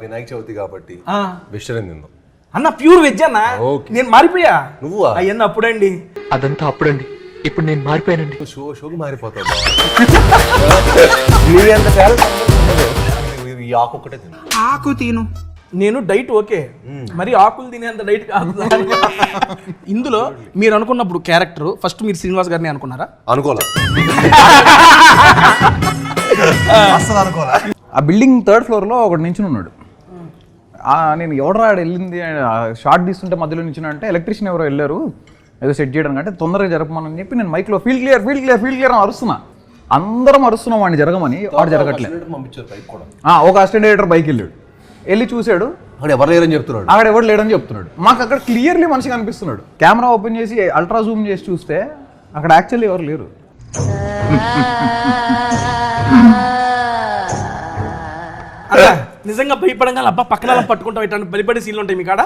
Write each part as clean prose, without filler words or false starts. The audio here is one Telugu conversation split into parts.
వినాయక చవితి కాబట్టి వెజిటేరియన్ తిందాం అన్న. ప్యూర్ వెజ్ అన్న. నేను మారిపోయా. నువ్వు అయ్యన్న అప్పుడండి. అదంతా అప్పుడండి. ఇప్పుడు నేను మారిపోయానండి. షోకి మారిపోతావు. ఈ ఆకు ఒకటే తిను. ఆకు తిను. నేను డైట్ ఓకే, మరి ఆకులు తినేంత డైట్ కాదు. ఇందులో మీరు అనుకున్నప్పుడు క్యారెక్టర్ ఫస్ట్ మీరు శ్రీనివాస్ గారిని అనుకున్నారా? అనుకోలే. ఆ బిల్డింగ్ 3rd ఫ్లోర్లో ఒకటి నించుని ఉన్నాడు. నేను ఎవడరా వెళ్ళింది షార్ట్ తీస్తుంటే మధ్యలో నించున్నా అంటే ఎలక్ట్రీషియన్ ఎవరో వెళ్ళారు ఏదో సెట్ చేయడానికి, అంటే తొందరగా జరపమని చెప్పి నేను మైక్లో ఫీల్డ్ క్లియర్ అని అరుస్తున్నా. అందరం అరుస్తున్నాం వాడిని జరగమని, వాడు జరగట్లేదు. ఒక అసిస్టెంట్ డైరెక్టర్ బైక్ వెళ్ళి చూశాడు, అక్కడ ఎవరు లేరని చెప్తున్నాడు. అక్కడ ఎవరు లేడని చెప్తున్నాడు. మాకు అక్కడ క్లియర్లీ మనిషి కనిపిస్తున్నాడు. కెమెరా ఓపెన్ చేసి అల్ట్రా జూమ్ చేసి చూస్తే అక్కడ యాక్చువల్లీ ఎవరు లేరు. నిజంగా భయపడంగా అబ్బా పక్కన పట్టుకుంటాం ఇట్లాంటి బలిపడే సీన్లు ఉంటాయి మీ కాడ.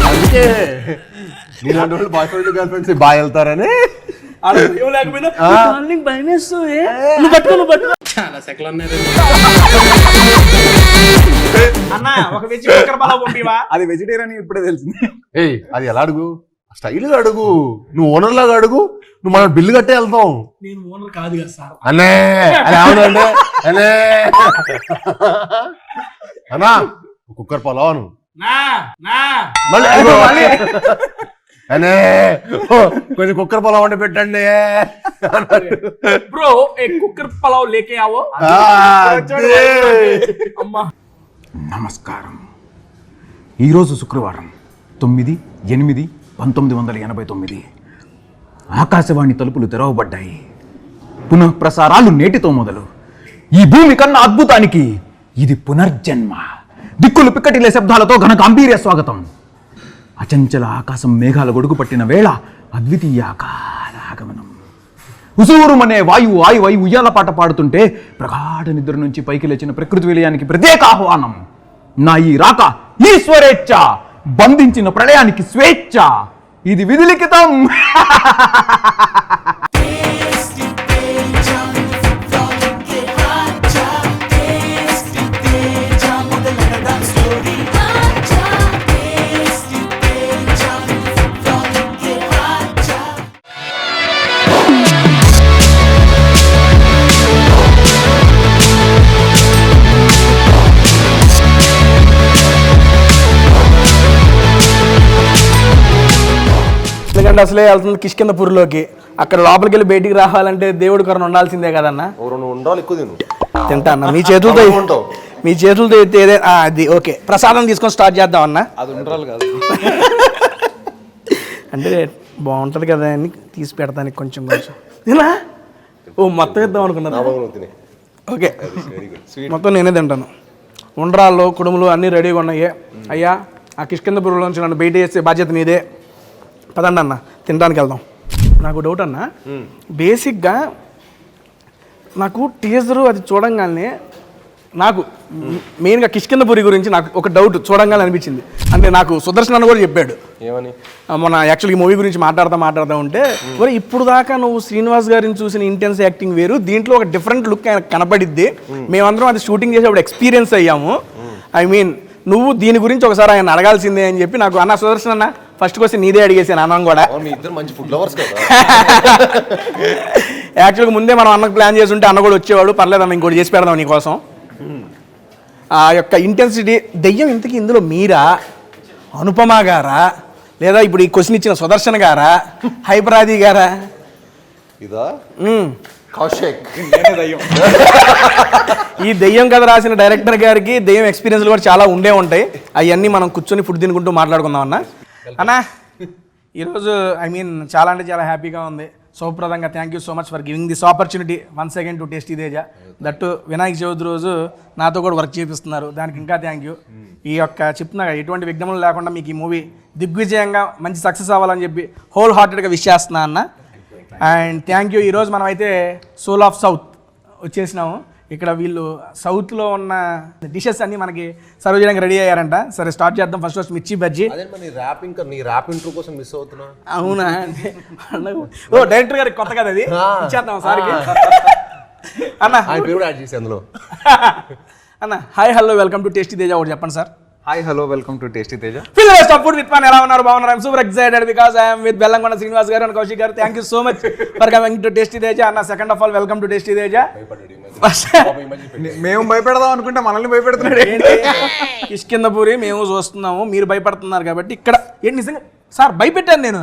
అందుకే నీలాంటి వాళ్ళు బాయ్ ఫ్రెండ్ గర్ల్ ఫ్రెండ్స్ బాగా వెళ్తారని అది వెజిటేరియన్ ఇప్పుడే తెలిసింది. అది ఎలా అడుగు, స్టైల్గా అడుగు, నువ్వు ఓనర్ లాగా అడుగు, నువ్వు మన బిల్లు కట్టే వెళ్తాం. నేను ఓనర్ కాదు కదా సార్. అనే అవునండి అనే అన్నా కుక్కర్ పొలవాను అనే కొంచెం కుక్కర్ పొలం వండి పెట్టండి బ్రో. కుక్కర్ పలావ్ లేకే ఆవో. అమ్మా నమస్కారం. ఈరోజు శుక్రవారం 9/8/1989 ఆకాశవాణి తలుపులు తెరవబడ్డాయి. పునః ప్రసారాలు నేటితో మొదలు. ఈ భూమి కన్నా అద్భుతానికి ఇది పునర్జన్మ. దిక్కులు పిక్కటిలే శబ్దాలతో ఘన గాంభీర్య స్వాగతం. అచంచల ఆకాశం మేఘాల గొడుగు పట్టిన వేళ అద్వితీయ ఆగమనం. ఉసూరుమనే వాయువు ఆయువై ఉయ్యాల పాట పాడుతుంటే ప్రగాఢ నిద్ర నుంచి పైకి లేచిన ప్రకృతి విలయానికి ప్రత్యేక ఆహ్వానం. నా ఈ రాక ఈశ్వరేచ్ఛ, బంధించిన ప్రళయానికి స్వేచ్ఛ. ఇది విధిలిఖితం. ఎందుకంటే అసలే వెళ్తుంది కిష్కిందపూర్లోకి. అక్కడ లోపలికి వెళ్ళి బయటికి రావాలంటే దేవుడి కరుణ ఉండాల్సిందే కదన్నా. తింటా అన్న మీ చేతులతో ఎత్తే అది ఓకే. ప్రసాదం తీసుకొని స్టార్ట్ చేద్దాం అన్న. అది ఉండాలి కాదు అంటే బాగుంటుంది కదా అని తీసి పెడతానికి కొంచెం ఇలా మొత్తం ఇద్దాం అనుకున్నా. ఓకే మొత్తం నేనే తింటాను. ఉండ్రాళ్ళు కుడుములు అన్నీ రెడీగా ఉన్నాయి. అయ్యా ఆ కిష్కిందపూర్లోంచి నన్ను బయట చేసే బాధ్యత నీదే. పదండి అన్న తినడానికి వెళ్దాం. నాకు డౌట్ అన్న, బేసిక్గా నాకు టీజరు అది చూడంగానే నాకు మెయిన్గా కిష్కిందపురి గురించి నాకు ఒక డౌట్ చూడంగానే అనిపించింది. అంటే నాకు సుదర్శన్ అన్న కూడా చెప్పాడు ఏమని, మన యాక్చువల్గా మూవీ గురించి మాట్లాడుతూ ఉంటే మరి ఇప్పుడు దాకా నువ్వు శ్రీనివాస్ గారిని చూసిన ఇంటెన్స్ యాక్టింగ్ వేరు, దీంట్లో ఒక డిఫరెంట్ లుక్ ఆయన కనపడిద్ది. మేమందరం అది షూటింగ్ చేసేప్పుడు ఎక్స్పీరియన్స్ అయ్యాము. ఐ మీన్ నువ్వు దీని గురించి ఒకసారి ఆయన అడగాల్సిందే అని చెప్పి నాకు అన్న సుదర్శన్ అన్న ఫస్ట్ క్వశ్చన్ నీదే అడిగేసాను. అన్నం కూడా యాక్చువల్గా ముందే మనం అన్నకు ప్లాన్ చేసి ఉంటే అన్న కూడా వచ్చేవాడు. పర్లేదు అన్న ఇంకోటి చేసి పెడదాం నీకోసం. ఆ యొక్క ఇంటెన్సిటీ దెయ్యం ఇంతకీ ఇందులో మీరా, అనుపమ గారా, లేదా ఇప్పుడు ఈ క్వశ్చన్ ఇచ్చిన సుదర్శన్ గారా, హైపరాది గారా? ఇదా కౌశిక్. ఈ దెయ్యం కథ రాసిన డైరెక్టర్ గారికి దెయ్యం ఎక్స్పీరియన్స్లు కూడా చాలా ఉండే ఉంటాయి. అవన్నీ మనం కూర్చొని ఫుడ్ తినుకుంటూ మాట్లాడుకుందాం అన్న. అన్నా ఈరోజు ఐ మీన్ చాలా అంటే చాలా హ్యాపీగా ఉంది. సౌప్రదంగా thank you so much for giving this opportunity once again to tasty Teja. That Vinayaka Chavithi రోజు నాతో కూడా వర్క్ చేపిస్తున్నారు, దానికి ఇంకా థ్యాంక్ యూ. ఈ యొక్క చెప్తున్నా ఎటువంటి విఘ్నములు లేకుండా మీకు ఈ మూవీ దిగ్విజయంగా మంచి సక్సెస్ అవ్వాలని చెప్పి హోల్ హార్టెడ్గా విష్ చేస్తున్నా అన్న. And thank you. ఈరోజు మనం అయితే సోల్ ఆఫ్ సౌత్ వచ్చేసినాము. ఇక్కడ వీళ్ళు సౌత్లో ఉన్న డిషెస్ అన్నీ మనకి సర్వ్ చేయడానికి రెడీ అయ్యారంట. సరే స్టార్ట్ చేద్దాం. ఫస్ట్ మిర్చి బజ్జీ. అవునా? ఓ డైరెక్టర్ గారికి కొత్త కదా అది, ఇచ్చేద్దాం సార్కి. అన్న ఆయన పేరు కూడా యాడ్ చేసి అందులో. అన్న hi hello welcome to tasty Teja ఒకటి చెప్పండి sir. Hi hello welcome to tasty Teja. Fill the stop food with man. ఎలా ఉన్నారు? బాగున్నారు? I'm super excited because I'm with Bellamkonda Srinivas గారు అండ్ కౌశిక్ గారు. Thank you so much for coming to tasty Teja. అన్న second of all welcome to tasty Teja. మేము భయపెడదాం అనుకుంటే మనల్ని భయపెడుతున్నాడు. ఏంటి కిష్కిందపూరి మేము చూస్తున్నాము, మీరు భయపడుతున్నారు కాబట్టి ఇక్కడ ఏంటి నిజంగా సార్ భయపెట్టాను నేను.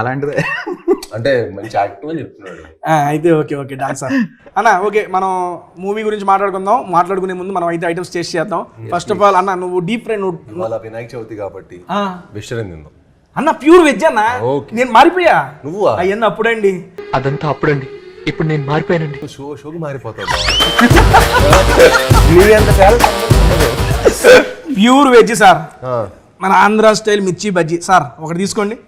అలాంటిదే అంటే మంచి యాక్టివ్ అని చెప్తున్నాడు. అయితే ఓకే ఓకే డాన్స్ సార్. అన్న ఓకే మనం మూవీ గురించి మాట్లాడుకుందాం. మాట్లాడుకునే ముందు మనం అయితే ఐటమ్స్ టేస్ట్ చేద్దాం. ఫస్ట్ ఆఫ్ ఆల్ అన్న నువ్వు డీప్ ఫ్రై ఇవాళ వినాయక చవితి కాబట్టి వెజిటేరియన్ తిందాం అన్న. ప్యూర్ వెజ్ అన్న. నేను మారిపోయా. నువ్వా? అయ్యన్న అప్పుడండి. అదంతా అప్పుడండి, ఇప్పుడు నేను మారిపోయానండి. షోకి మారిపోతావు. ప్యూర్ వెజ్ సార్, మన ఆంధ్ర స్టైల్ మిర్చి బజ్జీ సార్. ఒకటి తీసుకోండి.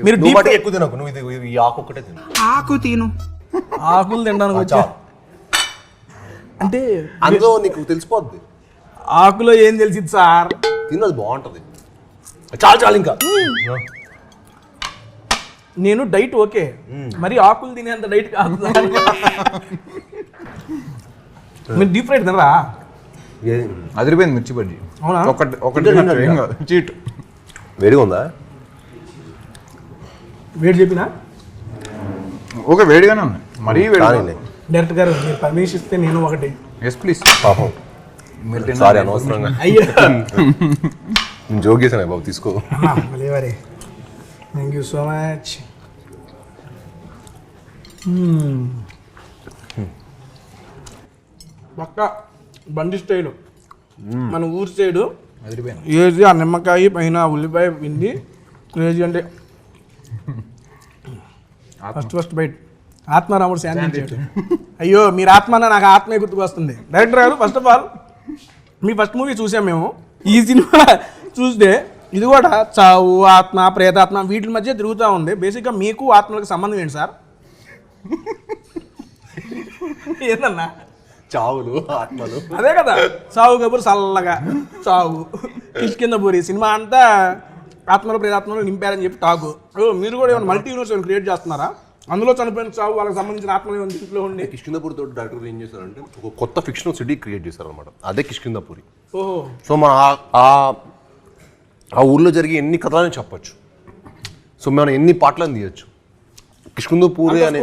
మీరు డీప్ ఎక్కువ తినకు, నువ్వు ఇది ఈ ఆకు ఒక్కటే తిను. ఆకు తిను. ఆకులు తినడానికి వచ్చా అంటే అందులో నీకు తెలిసిపోద్ది ఆకులో ఏం తెలిసింది సార్. తిన్నది బాగుంటది. చాలు చాలు ఇంకా. నేను డైట్ ఓకే, మరి ఆకులు తినేంత డైట్ కాదు. మీరు డీప్ ఫ్రైడ్ తినరా? అదిరిపోయింది మిర్చి బజ్జీ. అవునా? ఒకటి చీట్. వేడిగా ఉందా? వేడి చెప్పినా ఓకే వేడిగానే ఉంది, మరీ వేడి. డైరెక్టర్ గారు మీరు పర్మిషన్ ఇస్తే నేను ఒకటి. Yes please. పాపం సారీ అనవసరంగా అయ్యో నేను జోక్ చేశాను బాబు, తీసుకో. లేవరే. Thank you so much. పక్క బండి స్టైలు, మన ఊరి సైడు ఏది ఆ నిమ్మకాయ పైన ఉల్లిపాయ పిండి క్రేజీ. అంటే ఫస్ట్ బయట ఆత్మారాముడు శాంతించాడు. అయ్యో మీరు ఆత్మ అన్న నాకు ఆత్మే గుర్తుకు వస్తుంది. డైరెక్టర్ గారు first of all me first movie చూసాం మేము. ఈ సినిమా చూస్తే ఇది కూడా చావు, ఆత్మ, ప్రేతాత్మ వీటి మధ్య తిరుగుతూ ఉంది. బేసిక్గా మీకు ఆత్మలకు సంబంధం ఏంటి సార్? ఏందన్నా చావులు ఆత్మలు అదే కదా. చావు కబురు చల్లగా చావు. కిష్కిందపూరి సినిమా అంతా ఆత్మలు ప్రేతాత్మలు నింపారని చెప్పి టాకు. మీరు కూడా ఏమైనా మల్టీ యూనివర్స్ క్రియేట్ చేస్తున్నారా? అందులో చనిపోయిన చావు వాళ్ళకి సంబంధించిన ఆత్మలు ఏమైనా ఇంట్లో ఉండి. కిష్కిందపూరి తోటి డైరెక్టర్ ఏం చేశారంటే ఒక కొత్త ఫిక్షనల్ సిటీ క్రియేట్ చేశారనమాట. అదే కిష్కిందపూరి. ఓహో. సో మన ఆ ఊర్లో జరిగే ఎన్ని కథలని చెప్పచ్చు. సో మనం ఎన్ని పాటలను తీయచ్చు. కిష్కిందపూరి అనే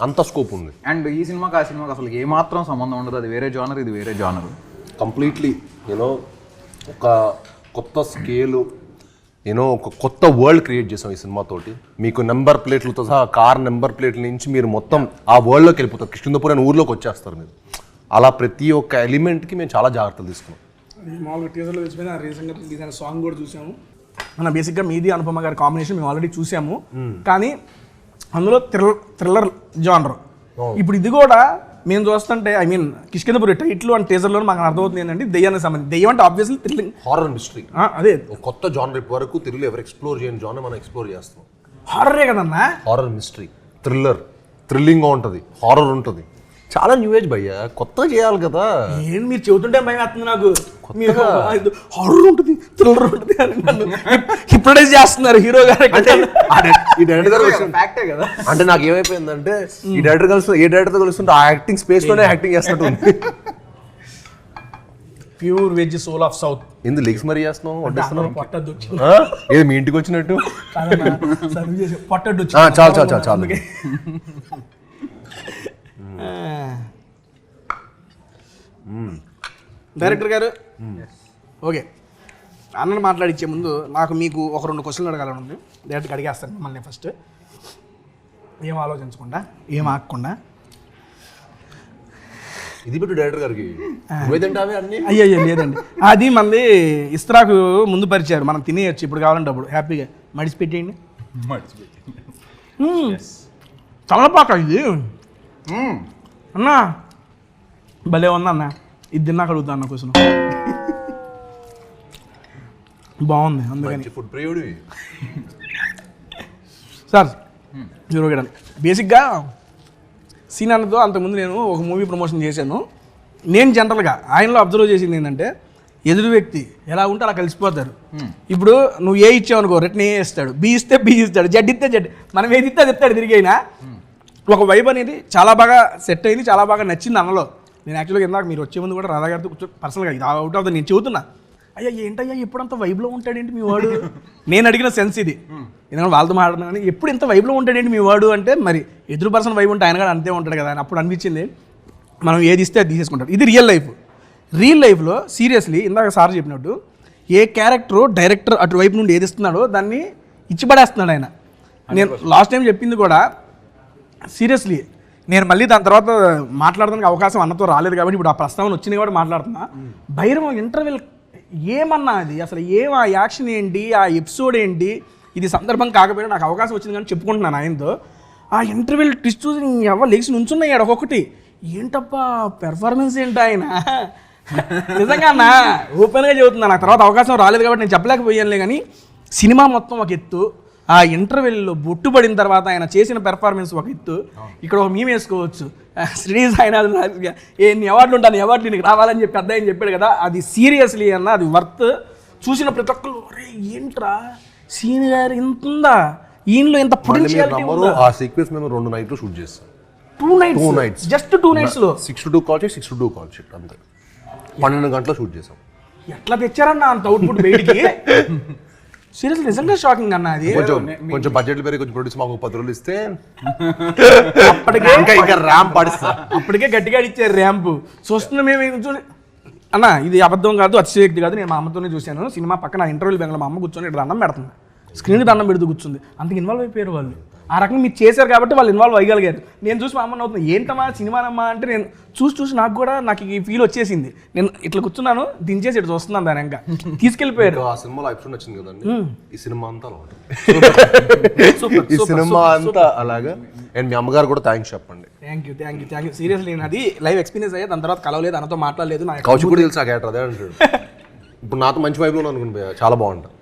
అంత స్కోప్ ఉంది. అండ్ ఈ సినిమాకి ఆ సినిమాకి అసలు ఏమాత్రం సంబంధం ఉండదు. అది వేరే జానర్, ఇది వేరే జానర్. కంప్లీట్లీ యూనో ఒక కొత్త స్కేలు, యూనో ఒక కొత్త వరల్డ్ క్రియేట్ చేసాం ఈ సినిమాతోటి. మీకు నెంబర్ ప్లేట్లతో సహా కార్ నెంబర్ ప్లేట్ల నుంచి మీరు మొత్తం ఆ వరల్డ్లోకి వెళ్ళిపోతారు. కిష్కిందపూరి అనే ఊర్లోకి వచ్చేస్తారు మీరు. అలా ప్రతి ఒక్క ఎలిమెంట్కి మేము చాలా జాగ్రత్తలు తీసుకున్నాం. మామూలుగా టీజర్లో తెలిసిపోయిన రీసెంట్గా రిలీజ్ అయిన సాంగ్ కూడా చూసాము. మన బేసిక్గా మీది అనుపమ గారి కాంబినేషన్ మేము ఆల్రెడీ చూసాము. కానీ అందులో థ్రిల్లర్ జానర్. ఇప్పుడు ఇది కూడా మేము చూస్తుంటే I mean Kishkindhapuri title and టీజర్లో మాకు అర్థమవుతుంది ఏంటంటే దెయ్యానికి సంబంధించి. దెయ్యం అంటే ఆబ్వియస్లీ థ్రిల్లింగ్, హారర్ మిస్టరీ. అదే కొత్త జానర్ వరకు తెలుగులో ఎవరు ఎక్స్ప్లోర్ చేయని జానర్ మనం ఎక్స్ప్లోర్ చేస్తాం. హారరే కదన్నా. హారర్ మిస్టరీ, థ్రిల్లర్, థ్రిల్లింగ్గా ఉంటుంది, హారర్ ఉంటుంది. చాలా న్యూ ఏజ్ భయ్యా, కొత్తగా చేయాలి కదా. ఏం మీరు చెబుతుంటే భయం వేస్తుంది నాకు. హారర్ ఉంటుంది, థ్రిల్లర్ ఉంటుంది అని నన్ను హిప్నటైజ్ చేస్తున్నారు హీరో గారు. ఈ డైరెక్టర్ గారు ఫ్యాక్టే కదా. అంటే నాకు ఏమైపోయిందంటే ఈ డైరెక్టర్ కలిసి ఏ డైరెక్టర్ కలుస్తుంటే ఆ యాక్టింగ్ స్పేస్ లోనే యాక్టింగ్ చేస్తున్నట్టు ఉంది. Pure veg soul of south. ఎందుకు లెగ్స్ మరీ చేస్తున్నావు, వడ్డిస్తున్నావు? పొట్టద్దు వచ్చింది. ఏది మీ ఇంటికి వచ్చినట్టు? పొట్టద్దు చాలు చాలు చాలు చాలు. డైరెక్టర్ గారు ఓకే, అన్నను మాట్లాడించే ముందు నాకు మీకు ఒక 2 క్వశ్చన్లు అడగాలని ఉంది. డైరెక్ట్గా అడిగేస్తాను మిమ్మల్ని. ఫస్ట్ ఏం ఆలోచించకుండా, ఏం ఆగకుండా. ఇది పెట్టు డైరెక్టర్ గారికి. అన్ని అయ్యో లేదండి, అది మంది ఇస్త్రాకు ముందు పరిచారు, మనం తినేయచ్చు ఇప్పుడు కావాలంటే అప్పుడు హ్యాపీగా మడిచిపెట్టేయండి. చల్లపాక ఇది అన్నా, భలే ఉందా అన్న. ఇది తిన్నాక అడుగుతా అన్న క్వశ్చన్. బాగుంది అందుకని. ఫుడ్ ప్రియుడివి సార్. బేసిక్గా సీన్ అన్నతో అంతకుముందు నేను ఒక మూవీ ప్రమోషన్ చేశాను. నేను జనరల్గా ఆయనలో అబ్జర్వ్ చేసింది ఏంటంటే ఎదురు వ్యక్తి ఎలా ఉంటే అలా కలిసిపోతారు. ఇప్పుడు నువ్వు ఏ ఇచ్చావు అనుకో రిటర్న్ ఏ ఇస్తాడు, బి ఇస్తే బి ఇస్తాడు, జడ్ ఇస్తే జడ్. మనం ఏది ఇస్తే అది ఇస్తాడు తిరిగి. అయినా ఒక వైబ్ అనేది చాలా బాగా సెట్ అయింది, చాలా బాగా నచ్చింది అన్నలో. నేను యాక్చువల్గా ఇందాక మీరు వచ్చే ముందు కూడా రాధా గారితో కూర్చో పర్సనల్గా ఇది అవుట్ ఆఫ్ ద నేను చెబుతున్నా, అయ్యా ఏంటయ్యా ఎప్పుడంత వైబ్లో ఉంటాడేంటి మీ వాడు, నేను అడిగిన సెన్స్ ఇది. ఎందుకంటే వాళ్ళతో మాట్లాడుతున్నాను కానీ ఎప్పుడు ఇంత వైబ్లో ఉంటాడేంటి మీ వాడు అంటే, మరి ఎదురు పర్సన్ వైబ్ ఉంటే ఆయన కూడా అంతే ఉంటాడు కదా అని అప్పుడు అనిపించింది. మనం ఏది ఇస్తే అది తీసేసుకుంటాడు. ఇది రియల్ లైఫ్. రియల్ లైఫ్లో సీరియస్లీ ఇందాక సార్ చెప్పినట్టు ఏ క్యారెక్టర్ డైరెక్టర్ అటువైపు నుండి ఏది ఇస్తున్నాడో దాన్ని ఇచ్చిపడేస్తున్నాడు ఆయన. నేను లాస్ట్ టైం చెప్పింది కూడా సీరియస్లీ, నేను మళ్ళీ దాని తర్వాత మాట్లాడడానికి అవకాశం అన్నతో రాలేదు కాబట్టి ఇప్పుడు ఆ ప్రస్తావన వచ్చింది కూడా మాట్లాడుతున్నా. భైరవం ఇంటర్వెల్ ఏమన్నా అది అసలు ఆ యాక్షన్ ఏంటి, ఆ ఎపిసోడ్ ఏంటి, ఇది సందర్భం కాకపోయినా నాకు అవకాశం వచ్చింది కానీ చెప్పుకుంటున్నాను ఆయనతో. ఆ ఇంటర్వెల్ ట్విస్ట్ చూసి ఎవరు లేచి నుంచున్నాయి ఒక్కొక్కటి, ఏంటప్పా పెర్ఫార్మెన్స్ ఏంటి ఆయన, నిజంగా అన్న ఓపెన్గా చెబుతున్నా. నాకు తర్వాత అవకాశం రాలేదు కాబట్టి నేను చెప్పలేకపోయానులే కానీ సినిమా మొత్తం ఒక ఎత్తు, ఆ ఇంటర్వెల్లో బొట్టు పడిన తర్వాత ఆయన చేసిన పెర్ఫార్మెన్స్ ఒక ఎత్తు. ఇక్కడ ఒక మేము వేసుకోవచ్చు, శ్రీనివాస్ ఆయన ఎన్ని అవార్డులు ఉంటాను, అవార్డులు నీకు రావాలని చెప్పి పెద్ద ఆయన చెప్పాడు కదా, అది సీరియస్లీ అన్న అది వర్త్. చూసిన ప్రతి ఒక్కరు అరే ఏంట్రా సీన్ గారు ఇంత ఉందా, ఈయనలో ఇంత పొటెన్షియాలిటీ ఉందా. ఆ సీక్వెన్స్ మేము 2 నైట్లు షూట్ చేస్తాం. 2 nights జస్ట్ 2 nights లో 6 to 2 call sheet, 6 to 2 call sheet అంతే. 12 గంటలు షూట్ చేసాం. ఎట్లా తెచ్చారన్న అంత అవుట్పుట్ బయటికి, సీరియస్లీ నిజంగా షాకింగ్ అన్న. అది కొంచెం బడ్జెట్లు పెరిగి కొంచెం ప్రొడ్యూస్ మాకు 10 రోజులు ఇస్తే అప్పటికే ఇంకా ర్యాంప్ పడిస్తా, అప్పటికే గట్టిగా ఇచ్చారు ర్యాంపు. చూస్తున్నా మేము చూసి అన్న ఇది అబద్ధం కాదు, అతిశయోక్తి కాదు, నేను మా అమ్మతోనే చూశాను. సినిమా పక్కన ఇంటర్వ్యూలు బెంగళూరు మా అమ్మ కూర్చొని ఇక్కడ దండం పెడుతుంది, స్క్రీన్కి దండం పెడుతూ కూర్చుంది. అంతకు ఇన్వాల్వ్ అయిపోయారు వాళ్ళు. ఆ రకంగా మీరు చేశారు కాబట్టి వాళ్ళు ఇన్వాల్వ్ అయ్యగలిగారు. నేను చూసి మా అమ్మని అవుతుంది ఏంటమ్మా సినిమానమ్మా అంటే, నేను చూసి నాకు ఈ ఫీల్ వచ్చేసింది. నేను ఇట్లా కూర్చున్నాను, దించేసి ఇట్లా చూస్తున్నాను, దాని ఇంకా తీసుకెళ్ళిపోయారు. ఆ సినిమాలో ఎపిసోడ్ వచ్చింది కదండి, ఈ సినిమా అంతా అలా ఉంటుంది. ఈ సినిమా అంతా అలాగా. అండ్ మీ అమ్మగారు కూడా థ్యాంక్స్ చెప్పండి. Thank you seriously. నేను అది లైవ్ ఎక్స్పీరియన్స్ అయ్యా, దాని తర్వాత కలవలేదు, అన్నతో మాట్లాడలేదు. కౌశిక్ కూడా తెలుసు ఆ క్యారెక్టర్ అదే అంటాడు. ఇప్పుడు నాతో మంచి వైపులో అనుకుని చాలా బాగుంటుంది.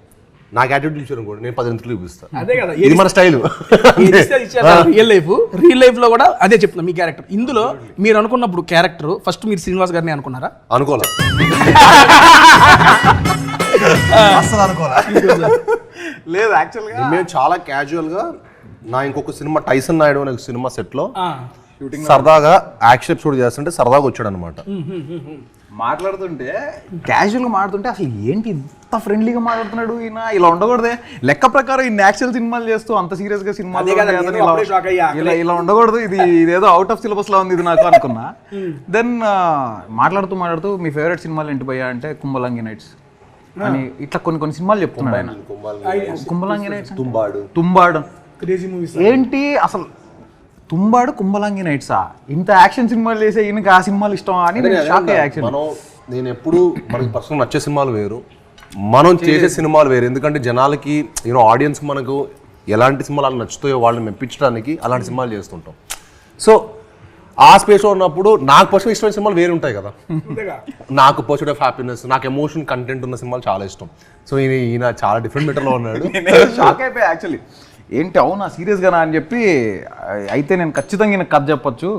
నాకు యాటిట్యూడ్ ఇచ్చారు కూడా నేను 10 గంటలు చూపిస్తాను. అదే కదా ఇది మన స్టైల్. రియల్ లైఫ్ లో కూడా అదే చెప్తున్నా. మీ క్యారెక్టర్ ఇందులో మీరు అనుకున్నప్పుడు క్యారెక్టర్ ఫస్ట్ మీరు శ్రీనివాస్ గారిని అనుకున్నారా? అనుకోలే, అసలు అనుకోలే. లేదు యాక్చువల్గా మేము చాలా క్యాజువల్ గా నా ఇంకొక సినిమా టైసన్ నాయుడు అనే సినిమా సెట్ లో సరదాగా యాక్షన్ ఎపిసోడ్ చేస్తుంటే సరదాగా వచ్చాడు అనమాట. మాట్లాడుతుంటే క్యాజువల్గా మాట్లాడుతుంటే అసలు ఏంటి ఇంత ఫ్రెండ్లీగా మాట్లాడుతున్నాడు ఈయన, ఇలా ఉండకూడదే. లెక్క ప్రకారం ఈ యాక్చువల్ సినిమాలు చేస్తూ అంత సీరియస్గా సినిమాలు ఇలా ఉండకూడదు, ఇదేదో అవుట్ ఆఫ్ సిలబస్ లా ఉంది ఇది నాకు అనుకున్నా. దెన్ మాట్లాడుతూ మీ ఫేవరెట్ సినిమాలు ఏంటి భయ్యా అంటే కుంభలంగి నైట్స్ అని ఇట్లా కొన్ని సినిమాలు చెప్తున్నాడు ఆయన. కుంభలంగి నైట్స్, తుంబాడు ఏంటి అసలు, తుంబాడు కుంభలంగి నైట్సా, ఇంత యాక్షన్ సినిమాలు చేసే ఈయనకి ఆ సినిమాలు ఇష్టం అని షాక్ అయ్యా. యాక్షన్ నేను ఎప్పుడు మనకి పర్సనల్ నచ్చే సినిమాలు వేరు, మనం చేసే సినిమాలు వేరు. ఎందుకంటే జనాలకి ఆడియన్స్ మనకు ఎలాంటి సినిమాలు అలా నచ్చుతాయో వాళ్ళని మెప్పించడానికి అలాంటి సినిమాలు చేస్తుంటాం. సో ఆ స్పేస్లో ఉన్నప్పుడు నాకు పర్సనల్ ఇష్టమైన సినిమాలు వేరు ఉంటాయి కదా. నాకు పర్సూట్ ఆఫ్ హ్యాపీనెస్, నాకు ఎమోషన్ కంటెంట్ ఉన్న సినిమాలు చాలా ఇష్టం. సో ఈయన చాలా డిఫరెంట్ మెటర్లో ఉన్నాడు. షాక్ అయిపోయా యాక్చువల్లీ, ఏంటి అవునా సీరియస్గానా అని చెప్పి. అయితే నేను ఖచ్చితంగా ఈయనకు కథ చెప్పొచ్చు.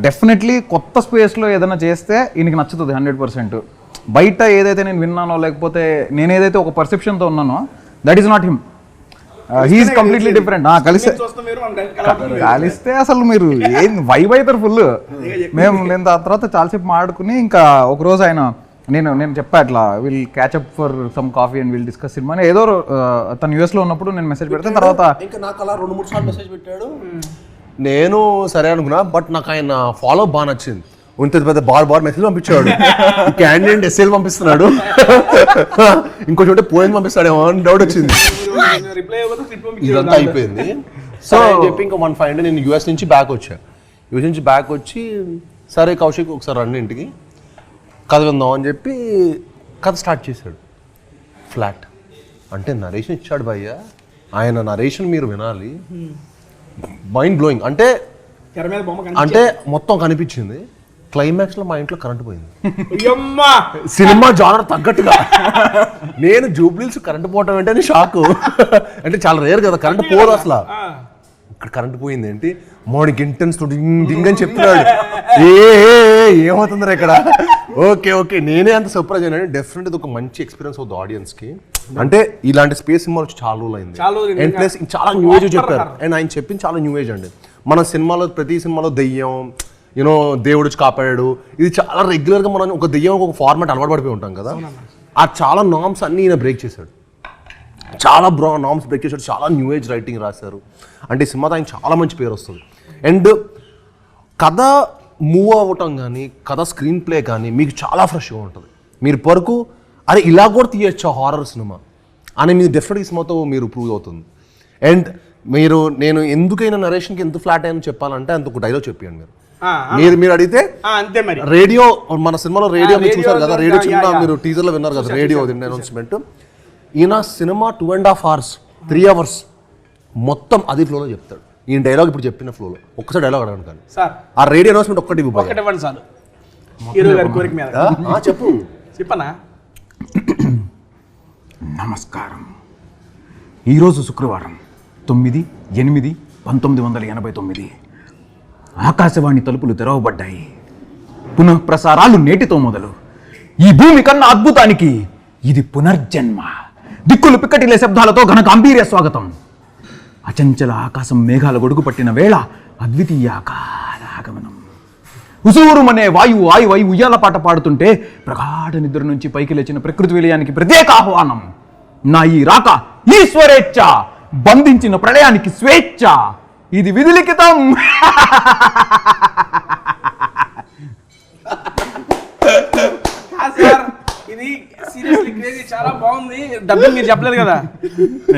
డెఫినెట్లీ కొత్త స్పేస్లో ఏదైనా చేస్తే ఈయనకి నచ్చుతుంది 100%. బయట ఏదైతే నేను విన్నానో లేకపోతే నేను ఏదైతే ఒక పర్సెప్షన్తో ఉన్నానో that is not him, he is completely different. కలిస్తే అసలు మీరు ఏం వైబ్ అవుతారు ఫుల్. నేను ఆ తర్వాత చాలాసేపు మాట్లాడుకుని ఇంకా ఒకరోజు ఆయన నేను చెప్పా ఇట్లా will catch up for some coffee and will discuss cinema అని. ఏదో తను యూఎస్లో ఉన్నప్పుడు నేను మెసేజ్ పెడితే తర్వాత ఇంకా నాకు అలా 2-3 సార్లు మెసేజ్ పెట్టాడు. నేను సరే అనుకున్నా, బట్ నాకు ఆయన ఫాలో బాగా నచ్చింది. ఇంత పెద్ద బార్ మెసేజ్ పంపించాడు, క్యాండిడేట్ ఎస్ఎల్ పంపిస్తున్నాడు, ఇంకో చోట పోయిన పంపిస్తాడేమో అని డౌట్ వచ్చింది. ఇదంతా అయిపోయింది. సో చెప్పి ఇంకా 1 నేను యూఎస్ నుంచి బ్యాక్ వచ్చి సరే కౌశిక్ ఒకసారి రండి ఇంటికి కథ విందాం అని చెప్పి కథ స్టార్ట్ చేశాడు. ఫ్లాట్ అంటే నరేషన్ ఇచ్చాడు భయ్య, ఆయన నరేషన్ మీరు వినాలి, మైండ్ బ్లోయింగ్. అంటే మొత్తం కనిపించింది. క్లైమాక్స్ లో మా ఇంట్లో కరెంట్ పోయింది. సినిమా జానర్ తగ్గట్టుగా నేను జూబ్లీస్ కరెంట్ పోవటం ఏంటని షాక్. అంటే చాలా రేర్ కదా కరెంట్ పోదు అసలు. ఇక్కడ కరెంట్ పోయింది ఏంటి, మార్నింగ్ ఇంటెన్స్ డింగ్ అని చెప్తున్నాడు. ఏమవుతుందిరా ఇక్కడ. ఓకే నేనే అంత సర్ప్రైజ్ అయినా. డెఫినెట్ ఒక మంచి ఎక్స్పీరియన్స్ అవుతుంది ఆడియన్స్ కి. అంటే ఇలాంటి స్పేస్ సినిమాలు వచ్చి చాలా రోజులు అయింది. అండ్ ప్లస్ చాలా న్యూ ఏజ్ చెప్పారు. అండ్ ఆయన చెప్పింది చాలా న్యూ ఏజ్ అండి. మన సినిమాలో ప్రతి సినిమాలో దెయ్యం యూనో దేవుడు వచ్చి కాపాడాడు, ఇది చాలా రెగ్యులర్గా మనం ఒక దెయ్యం ఒక ఫార్మాట్ అలవాటు పడిపోయి ఉంటాం కదా. ఆ చాలా నామ్స్ అన్నీ ఈయన బ్రేక్ చేశాడు, చాలా నామ్స్ బ్రేక్ చేశాడు, చాలా న్యూ ఏజ్ రైటింగ్ రాశారు. అంటే ఈ సినిమాతో ఆయన చాలా మంచి పేరు వస్తుంది. అండ్ కథ మూవ్ అవ్వటం కానీ కథ స్క్రీన్ ప్లే కానీ మీకు చాలా ఫ్రెష్గా ఉంటుంది. మీరు పరకు అరే ఇలా కూడా తీయచ్చు హారర్ సినిమా అని మీరు డెఫినెట్గా ఈ సినిమాతో మీరు ప్రూవ్ అవుతుంది. అండ్ నేను ఎందుకైనా నరేషన్కి ఎంత ఫ్లాట్ అయ్యని చెప్పాలంటే అంత ఒక డైలాగ్ చెప్పాను మీరు అడిగితే. అంతే మరి రేడియో మన సినిమాలో రేడియో మీరు చూసారు కదా, రేడియో చిన్న మీరు టీజర్లో విన్నారు కదా, రేడియో అనౌన్స్మెంట్. ఈయన సినిమా 2.5 hours 3 hours మొత్తం అది ఫ్లోలో చెప్తాడు. ఈయన డైలాగ్ ఇప్పుడు చెప్పిన ఫ్లోలో ఒక్కసారి డైలాగ్ అడగండి కానీ సార్ ఆ రేడియో అనౌన్స్మెంట్ ఒక్కటి ఇవ్వండి చాలు. హీరో గారి కోరిక మీద చెప్పనా. నమస్కారం. ఈరోజు శుక్రవారం 9/8/1989 ఆకాశవాణి తలుపులు తెరవబడ్డాయి. పునఃప్రసారాలు నేటితో మొదలు. ఈ భూమి కన్నా అద్భుతానికి ఇది పునర్జన్మ. దిక్కులు పిక్కటిలే శబ్దాలతో ఘన గాంభీర్య స్వాగతం. అచంచల ఆకాశం మేఘాల గొడుగు పట్టిన వేళ అద్వితీయ ఆకారాగమనం. ఉసూరుమనే వాయువు ఆయువై ఉయ్యాల పాట పాడుతుంటే ప్రగాఢ నిద్ర నుంచి పైకి లేచిన ప్రకృతి విలయానికి ప్రత్యేక ఆహ్వానం. నా ఈ రాక ఈశ్వరేచ్ఛ, బంధించిన ప్రళయానికి స్వేచ్ఛ, ఇది విధిలిఖితం. ఇది సీరియస్లీ క్రేజీ, చాలా బాగుంది. డబ్బింగ్ మీరు చెప్పలేదు కదా,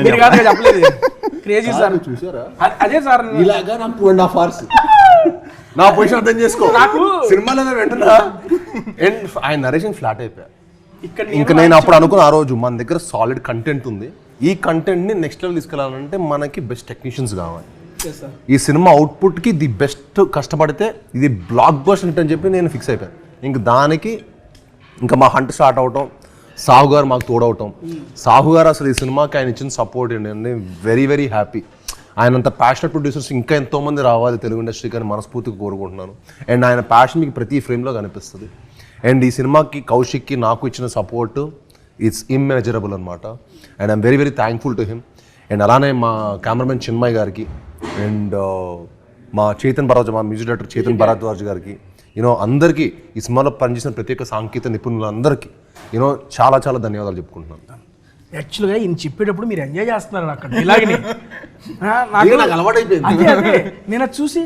మీరు కాదు చెప్పలేదు. క్రేజీ సార్, చూసారా? అదే సార్ ఇలాగా నాకు 2.5 hours నా పొజిషన్ అర్థం చేసుకో. నాకు సినిమాలో వెంటనే ఆయన నరేషన్ ఫ్లాట్ అయిపోయా. ఇంకా నేను అప్పుడు అనుకున్న ఆ రోజు మన దగ్గర సాలిడ్ కంటెంట్ ఉంది, ఈ కంటెంట్ని నెక్స్ట్ లెవెల్ తీసుకెళ్ళాలంటే మనకి బెస్ట్ టెక్నీషియన్స్ కావాలి. ఈ సినిమా అవుట్పుట్కి ది బెస్ట్ కష్టపడితే ఇది బ్లాక్ బస్టర్ హిట్ అని చెప్పి నేను ఫిక్స్ అయిపోయాను. ఇంక దానికి ఇంకా మా హంట్ స్టార్ట్ అవటం, సాహు గారు మాకు తోడవటం. సాహు గారు అసలు ఈ సినిమాకి ఆయన ఇచ్చిన సపోర్ట్ ఏంటంటే వెరీ వెరీ హ్యాపీ. ఆయన అంత ప్యాషనెట్ ప్రొడ్యూసర్స్ ఇంకా ఎంతోమంది రావాలి తెలుగు ఇండస్ట్రీకి అని మనస్ఫూర్తిగా కోరుకుంటున్నాను. అండ్ ఆయన ప్యాషన్ మీకు ప్రతి ఫ్రేమ్లో కనిపిస్తుంది. అండ్ ఈ సినిమాకి కౌశిక్కి నాకు ఇచ్చిన సపోర్ట్ ఇట్స్ ఇమ్మెజరబుల్ అనమాట. And I'm very very thankful to him. And అలానే మా కెమెరామెన్ చిన్మయ్ గారికి అండ్ మా మా మ్యూజిక్ డైరెక్టర్ చేతన్ భరద్వాజ్ గారికి, అందరికీ ఈ సినిమాలో పనిచేసిన ప్రత్యేక సాంకేతిక నిపుణులందరికీ చాలా చాలా ధన్యవాదాలు చెప్పుకుంటున్నాను. యాక్చువల్గా ఈయన చెప్పేటప్పుడు మీరు ఎంజాయ్ చేస్తున్నారు అక్కడ ఇలాగని నాకు అలవాటైపోయింది. నేను అది చూసి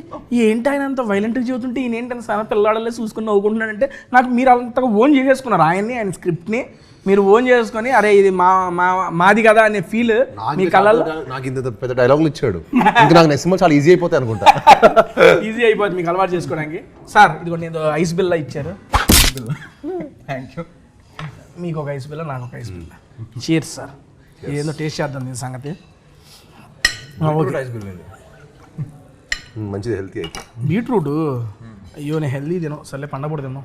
ఏంటి ఆయన అంత వైలెంట్గా చెబుతుంటే ఈయన ఏంటని సన పిల్లాడలే చూసుకుని నవ్వుకుంటున్నాడంటే నాకు మీరు అంతగా ఓన్ చేసేసుకున్నారు ఆయన్ని, ఆయన స్క్రిప్ట్ని మీరు ఓన్ చేసుకొని అరే ఇది మాది కదా అనే ఫీల్ మీ కళ్ళల్లో. నాకు ఇంత పెద్ద డైలాగులు ఇచ్చాడు, ఇంకా నాకు నెక్స్ట్ సినిమా చాలా ఈజీ అయిపోతాయి అనుకుంటా. ఈజీ అయిపోతుంది మీకు అలవాటు చేసుకోవడానికి. సార్ ఇదిగోండి నేను ఐస్ బిల్లా ఇచ్చారు. Thank you. మీకు ఒక ఐస్ బిల్ల, నాకు ఒక ఐస్ బిల్ల. చీర్స్ సార్, ఏదో టేస్ట్ చేద్దాం దీని సంగతి. మంచిది, హెల్తీ అయితే. బీట్రూట్ అయ్యో నేను హెల్తీ తిను, సర్లే పండపూడి తిన్నాం.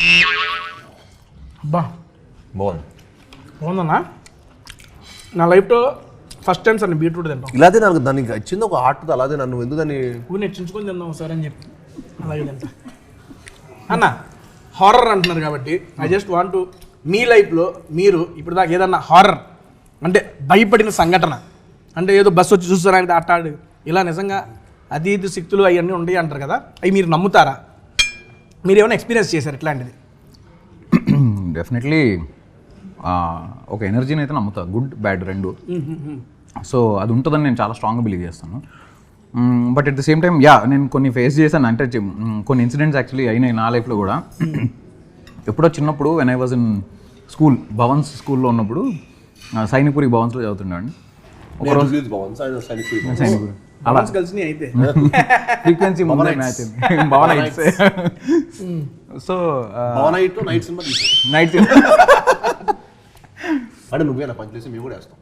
అబ్బా బాగుందన్నా, నా లైఫ్లో ఫస్ట్ టైం సార్ నేను బీట్రూట్ తింటాం. ఇలాగే నాకు దానికి ఇచ్చింది ఒక ఆర్ట్, అలాగే నన్ను ఎందుకు దాన్ని నెచ్చించుకొని తిందాం సార్ అని చెప్పి అలాగే తింటా. అన్న హారర్ అంటున్నారు కాబట్టి I just want to me లైఫ్లో మీరు ఇప్పుడు దాకా ఏదన్నా హారర్ అంటే భయపడిన సంఘటన అంటే ఏదో బస్సు వచ్చి చూస్తారంటే అట్టాడు ఇలా నిజంగా అతీత శక్తులు అవన్నీ ఉంటాయి అంటారు కదా, అవి మీరు నమ్ముతారా? మీరు ఏమైనా ఎక్స్పీరియన్స్ చేశారు ఇట్లాంటిది? డెఫినెట్లీ ఒక ఎనర్జీని అయితే నమ్ముతా, గుడ్ బ్యాడ్ రెండు. సో అది ఉంటుందని నేను చాలా స్ట్రాంగ్గా బిలీవ్ చేస్తాను. But at the same time నేను కొన్ని ఫేస్ చేశాను, అంటే కొన్ని ఇన్సిడెంట్స్ యాక్చువల్లీ అయినాయి నా లైఫ్లో కూడా. ఎప్పుడో చిన్నప్పుడు when I was in school, Bhavan's స్కూల్లో ఉన్నప్పుడు సైనిక్పురి భవన్స్లో చదువుతుండేవాడిని. ఒకరోజు సైనిక్పురి అలా కలిసి అయితే ఫ్రీక్వెన్సీ ముందే match Bhavan heights. So night అంటే నువ్వేనా పనిచేసి మేము కూడా వేస్తాం.